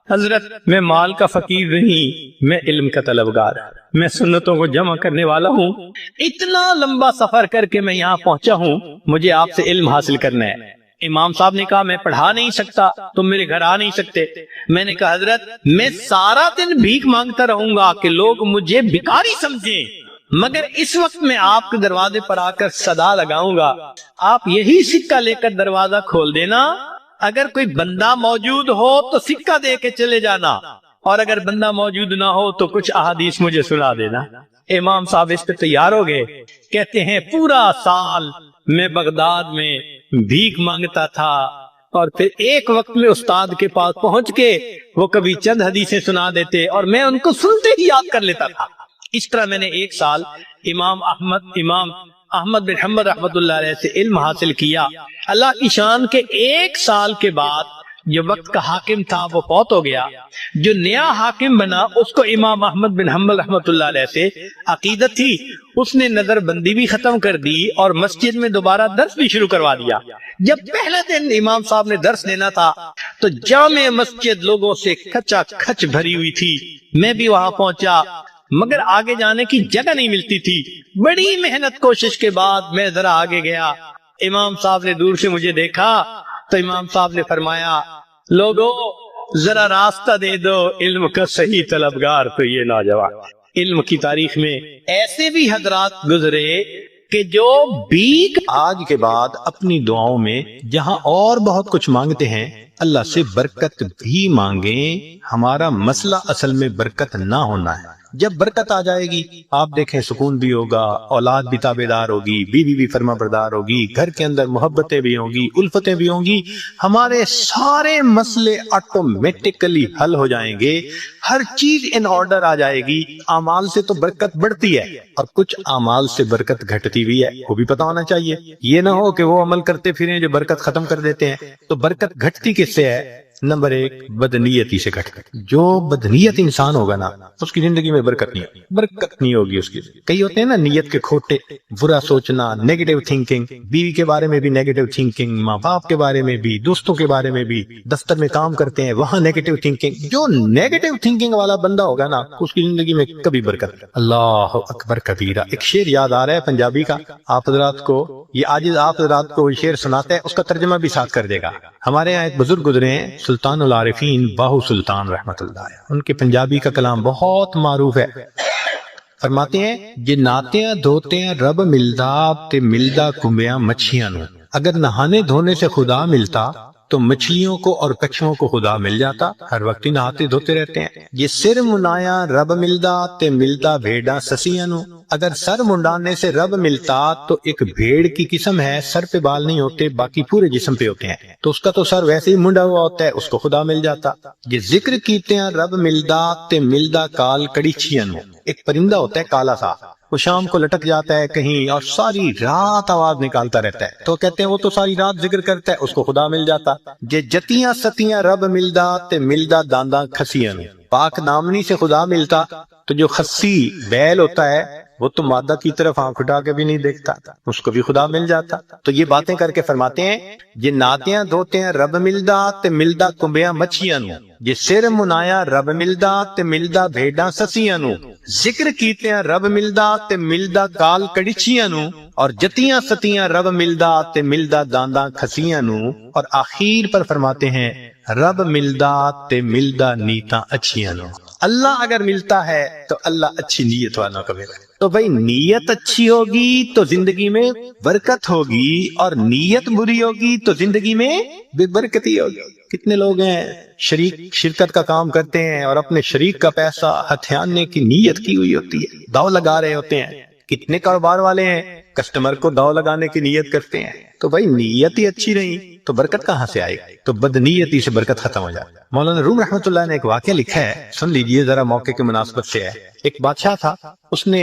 حضرت میں مال کا فقیر نہیں، میں علم کا طلبگار، میں سنتوں کو جمع کرنے والا ہوں، اتنا لمبا سفر کر کے میں یہاں پہنچا ہوں، مجھے آپ سے علم حاصل کرنا ہے۔ امام صاحب نے کہا میں پڑھا نہیں سکتا، تم میرے گھر آ نہیں سکتے۔ میں نے کہا حضرت میں سارا دن بھیک مانگتا رہوں گا کہ لوگ مجھے بھکاری سمجھیں، مگر اس وقت میں آپ کے دروازے پر آ کر صدا لگاؤں گا، آپ یہی سکہ لے کر دروازہ کھول دینا، اگر کوئی بندہ موجود ہو تو سکہ دے کے چلے جانا، اور اگر بندہ موجود نہ ہو تو کچھ احادیث مجھے سنا دینا۔ امام صاحب اس پہ تیار ہو گئے، کہتے ہیں پورا سال میں بغداد میں بھیک مانگتا تھا، اور پھر ایک وقت میں استاد کے پاس پہنچ کے وہ کبھی چند حدیثیں سنا دیتے اور میں ان کو سنتے ہی یاد کر لیتا تھا۔ اس طرح میں نے ایک سال امام احمد بن حنبل رحمۃ اللہ علیہ سے علم حاصل کیا۔ اللہ کی شان کے ایک سال کے بعد جو وقت کا حاکم تھا وہ فوت ہو گیا، جو نیا حاکم بنا اس کو امام احمد بن حنبل رحمۃ اللہ علیہ سے عقیدت تھی، اس نے نظر بندی بھی ختم کر دی اور مسجد میں دوبارہ درس بھی شروع کروا دیا۔ جب پہلے دن امام صاحب نے درس دینا تھا تو جامع مسجد لوگوں سے کھچا کھچ بھری ہوئی تھی، میں بھی وہاں پہنچا، مگر آگے جانے کی جگہ نہیں ملتی تھی. بڑی محنت کوشش کے بعد میں ذرا آگے گیا. امام صاحب نے دور سے مجھے دیکھا تو امام صاحب نے فرمایا لوگو ذرا راستہ دے دو، علم کا صحیح طلبگار تو یہ نوجوان. علم کی تاریخ میں ایسے بھی حضرات گزرے کہ جو بھیک آج کے بعد اپنی دعاؤں میں جہاں اور بہت کچھ مانگتے ہیں اللہ سے برکت بھی مانگیں. ہمارا مسئلہ اصل میں برکت نہ ہونا ہے. جب برکت آ جائے گی آپ دیکھیں سکون بھی ہوگا، اولاد بھی تابع دار ہوگی، بیوی بھی فرما بردار ہوگی، گھر کے اندر محبتیں بھی ہوں گی، الفتیں بھی ہوں گی، ہمارے سارے مسئلے آٹومیٹکلی حل ہو جائیں گے، ہر چیز ان آرڈر آ جائے گی. اعمال سے تو برکت بڑھتی ہے اور کچھ اعمال سے برکت گھٹتی بھی ہے، وہ بھی پتہ ہونا چاہیے. یہ نہ ہو کہ وہ عمل کرتے پھریں جو برکت ختم کر دیتے ہیں. تو برکت گھٹتی کس سے ہے؟ نمبر 1 بدنیتی سے گھٹ. جو بدنیت انسان ہوگا نا اس کی زندگی میں برکت نہیں ہوگی اس کی. کئی ہوتے ہیں نا نیت کے کھوٹے، برا سوچنا، نیگیٹو تھنکنگ، بیوی کے بارے میں بھی نیگیٹو تھنکنگ، ماں باپ کے بارے میں بھی، دوستوں کے بارے میں بھی، دفتر میں کام کرتے ہیں وہاں نیگیٹو تھنکنگ. جو نیگیٹو تھنکنگ والا بندہ ہوگا نا اس کی زندگی میں کبھی برکت. اللہ اکبر کبیرہ. ایک شعر یاد آ رہا ہے پنجابی کا، آپ حضرات کو یہ عاجز آپ حضرات کو شعر سناتے ہیں، اس کا ترجمہ بھی ساتھ کر دے گا. ہمارے یہاں ایک بزرگ گزرے ہیں سلطان العارفین باہو سلطان رحمت اللہ. ان کے پنجابی کا کلام بہت معروف ہے. فرماتے ہیں جے ناتیاں دھوتیاں رب ملدا تے ملدا کمبیاں مچھیاں نو. اگر نہانے دھونے سے خدا ملتا تو مچھلیوں کو اور کچھووں کو خدا مل جاتا. ہر وقت ہی نہاتے دھوتے رہتے ہیں. یہ سر منایا رب ملدا تے ملدا بھیڑا سسیاں نو. اگر سر منڈانے سے رب ملتا تو ایک بھیڑ کی قسم ہے، سر پہ بال نہیں ہوتے باقی پورے جسم پہ ہوتے ہیں، تو اس کا تو سر ویسے ہی منڈا ہوا ہوتا ہے، اس کو خدا مل جاتا. یہ ذکر کیتے ہیں رب ملدا تے ملدا کال کڑیچیاں نو. ایک پرندہ ہوتا ہے کالا سا، وہ شام کو لٹک جاتا ہے کہیں اور ساری رات آواز نکالتا رہتا ہے، تو کہتے ہیں وہ تو ساری رات ذکر کرتا ہے، اس کو خدا مل جاتا. جے جتیاں ستیاں رب ملدا تے ملدا دانداں کھسیاں نو. پاک دامنی سے خدا ملتا تو جو خسی بیل ہوتا ہے وہ تو مادہ کی طرف آنکھ اٹھا کے بھی نہیں دیکھتا، اس کو بھی خدا مل جاتا. تو یہ باتیں کر کے فرماتے ہیں یہ ناتیاں دھوتے ہیں رب ملدا تے ملدا کمبیاں مچھیاں نو. یہ سر منایا رب ملدا تے ملدا بھیڑاں سسیاں نو. ذکر کیتے ہیں رب ملدا تے ملدا کال کڑیچیاں نو. اور جتیاں ستیاں رب ملدا تے ملدا دانداں کھسیاں نو. اور آخر پر فرماتے ہیں رب ملدا تے ملدا نیتاں اچھیاں نو. اللہ اگر ملتا ہے تو اللہ اچھی نیت والوں کو ملے. تو بھائی نیت اچھی ہوگی تو زندگی میں برکت ہوگی، اور نیت بری ہوگی تو زندگی میں بے برکتی ہوگی. کتنے لوگ ہیں شرکت کا کام کرتے ہیں اور اپنے شریک کا پیسہ ہتھیانے کی نیت کی ہوئی ہوتی ہے، داؤ لگا رہے ہوتے ہیں. کتنے کاروبار والے ہیں کسٹمر کو داؤ لگانے کی نیت کرتے ہیں. تو بھائی نیت ہی اچھی نہیں تو برکت کہاں سے آئے گی؟ تو بدنیتی سے برکت ختم ہو جائے. مولانا روم رحمت اللہ نے ایک واقعہ لکھا ہے، سن لیجئے ذرا موقع کی مناسبت سے ہے. ایک بادشاہ تھا، اس نے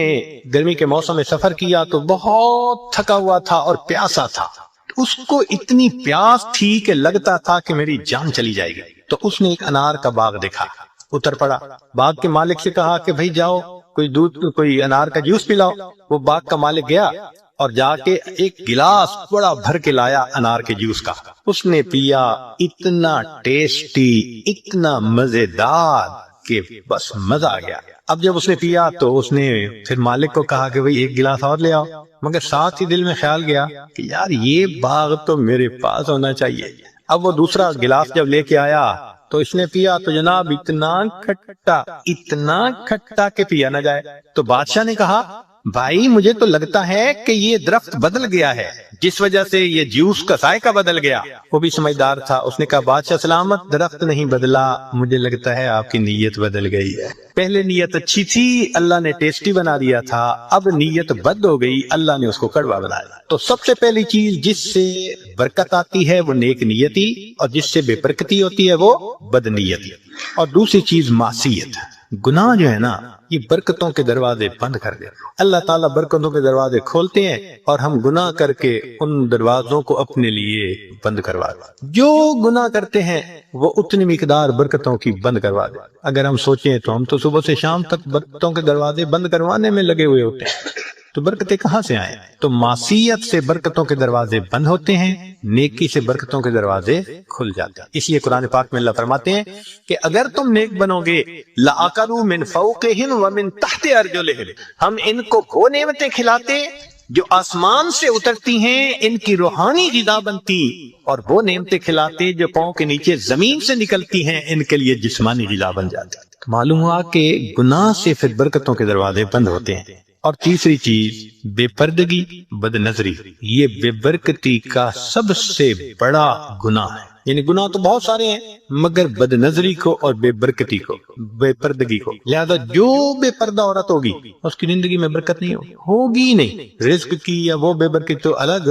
گرمی کے موسم میں سفر کیا تو بہت تھکا ہوا تھا اور پیاسا تھا. اس کو اتنی پیاس تھی کہ لگتا تھا کہ میری جان چلی جائے گی. تو اس نے ایک انار کا باغ دیکھا، اتر پڑا. باغ کے مالک سے کہا کہ بھائی جاؤ کوئی انار کا جوس پلاؤ. وہ باغ کا مالک گیا اور جا کے ایک گلاس بڑا بھر کے لایا انار کے جوس کا. اس نے پیا، اتنا ٹیسٹی، اتنا مزیدار کہ بس مزہ آ گیا. اب جب اس نے پیا تو اس نے پھر مالک کو کہا کہ بھئی ایک گلاس اور لے آؤ. مگر ساتھ ہی دل میں خیال گیا کہ یار یہ باغ تو میرے پاس ہونا چاہیے. اب وہ دوسرا گلاس جب لے کے آیا تو اس نے پیا تو جناب اتنا کھٹا کہ پیا نہ جائے. تو بادشاہ نے کہا بھائی مجھے تو لگتا ہے کہ یہ درخت بدل گیا ہے، جس وجہ سے یہ جوس کا ذائقہ بدل گیا. وہ بھی سمجھدار تھا، اس نے کہا بادشاہ سلامت، درخت نہیں بدلا، مجھے لگتا ہے آپ کی نیت بدل گئی ہے. پہلے نیت اچھی تھی، اللہ نے ٹیسٹی بنا دیا تھا، اب نیت بد ہو گئی، اللہ نے اس کو کڑوا بنایا. تو سب سے پہلی چیز جس سے برکت آتی ہے وہ نیک نیتی، اور جس سے بے برکتی ہوتی ہے وہ بد نیتی. اور دوسری چیز معصیت. گناہ جو ہے نا یہ برکتوں کے دروازے بند کر دے. اللہ تعالیٰ برکتوں کے دروازے کھولتے ہیں اور ہم گناہ کر کے ان دروازوں کو اپنے لیے بند کروا دیں. جو گناہ کرتے ہیں وہ اتنی مقدار برکتوں کی بند کروا دیں. اگر ہم سوچیں تو ہم تو صبح سے شام تک برکتوں کے دروازے بند کروانے میں لگے ہوئے ہوتے ہیں. تو برکتیں کہاں سے آئیں؟ تو معصیت سے برکتوں کے دروازے بند ہوتے ہیں، نیکی سے برکتوں کے دروازے کھل جاتے ہیں۔ اس لیے قرآن پاک میں اللہ فرماتے ہیں کہ اگر تم نیک بنو گے لَأَكَلُوا مِن فَوْقِهِمْ وَمِن تَحْتِ أَرْجُلِهِمْ، ہم ان کو وہ نعمتیں کھلاتے جو آسمان سے اترتی ہیں، ان کی روحانی غذا بنتی، اور وہ نعمتیں کھلاتے جو پاؤں کے نیچے زمین سے نکلتی ہیں، ان کے لیے جسمانی غذا بن جاتی۔ معلوم ہوا کہ گناہ سے پھر برکتوں کے دروازے بند ہوتے ہیں۔ اور تیسری چیز بے پردگی، بد نظری، یہ بے برکتی کا سب سے بڑا گناہ ہے۔ یعنی گناہ تو بہت سارے ہیں، مگر بد نظری کو اور بے برکتی کو، بے پردگی کو، لہذا جو بے پردہ عورت ہوگی اس کی زندگی میں برکت نہیں ہوگی نہیں، رزق کی یا وہ بے برکت تو الگ،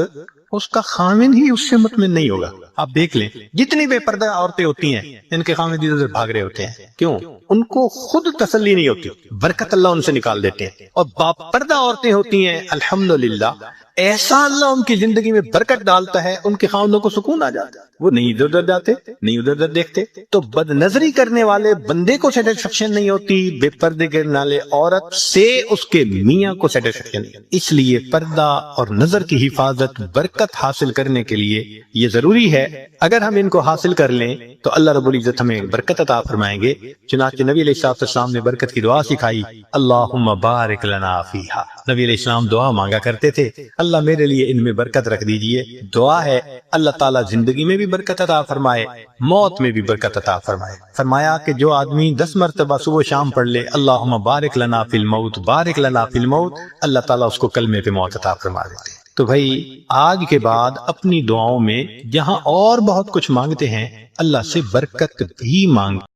اس کا خامن ہی اس سے مطمئن نہیں ہوگا۔ آپ دیکھ لیں جتنی بے پردہ عورتیں ہوتی ہیں ان کے خامن ادھر ادھر بھاگ رہے ہوتے ہیں، کیوں؟ ان کو خود تسلی نہیں ہوتی، برکت اللہ ان سے نکال دیتے ہیں۔ اور باپردہ عورتیں ہوتی ہیں الحمدللہ، ایسا اللہ ان کی زندگی میں برکت ڈالتا ہے، ان کے خامنوں کو سکون آ جاتا ہے، وہ نہیں ادھر ادھر جاتے، نہیں ادھر ادھر دیکھتے۔ تو بد نظری کرنے والے بندے کو سیٹسفیکشن نہیں ہوتی، بے پردے کرنے والے عورت سے اس کے میاں کو سیٹسفیکشن نہیں ہوتی۔ اس لیے پردہ اور نظر کی حفاظت برکت حاصل کرنے کے لیے یہ ضروری ہے۔ اگر ہم ان کو حاصل کر لیں تو اللہ رب العزت ہمیں برکت عطا فرمائیں گے۔ چنانچہ نبی علیہ السلام نے برکت کی دعا سکھائی، اللہم بارک لنا فیہا۔ نبی علیہ السلام دعا مانگا کرتے تھے، اللہ میرے لیے ان میں برکت رکھ دیجئے۔ دعا ہے اللہ تعالیٰ زندگی میں بھی برکت عطا فرمائے، موت میں بھی برکت عطا فرمائے۔ فرمایا کہ جو آدمی 10 مرتبہ صبح شام پڑھ لے اللہم بارک لنا فی الموت، بارک لنا فی الموت، اللہ تعالیٰ اس کو کلمے پہ موت عطا فرما دیتے ہیں۔ تو بھائی آج کے بعد اپنی دعاؤں میں جہاں اور بہت کچھ مانگتے ہیں، اللہ سے برکت بھی مانگ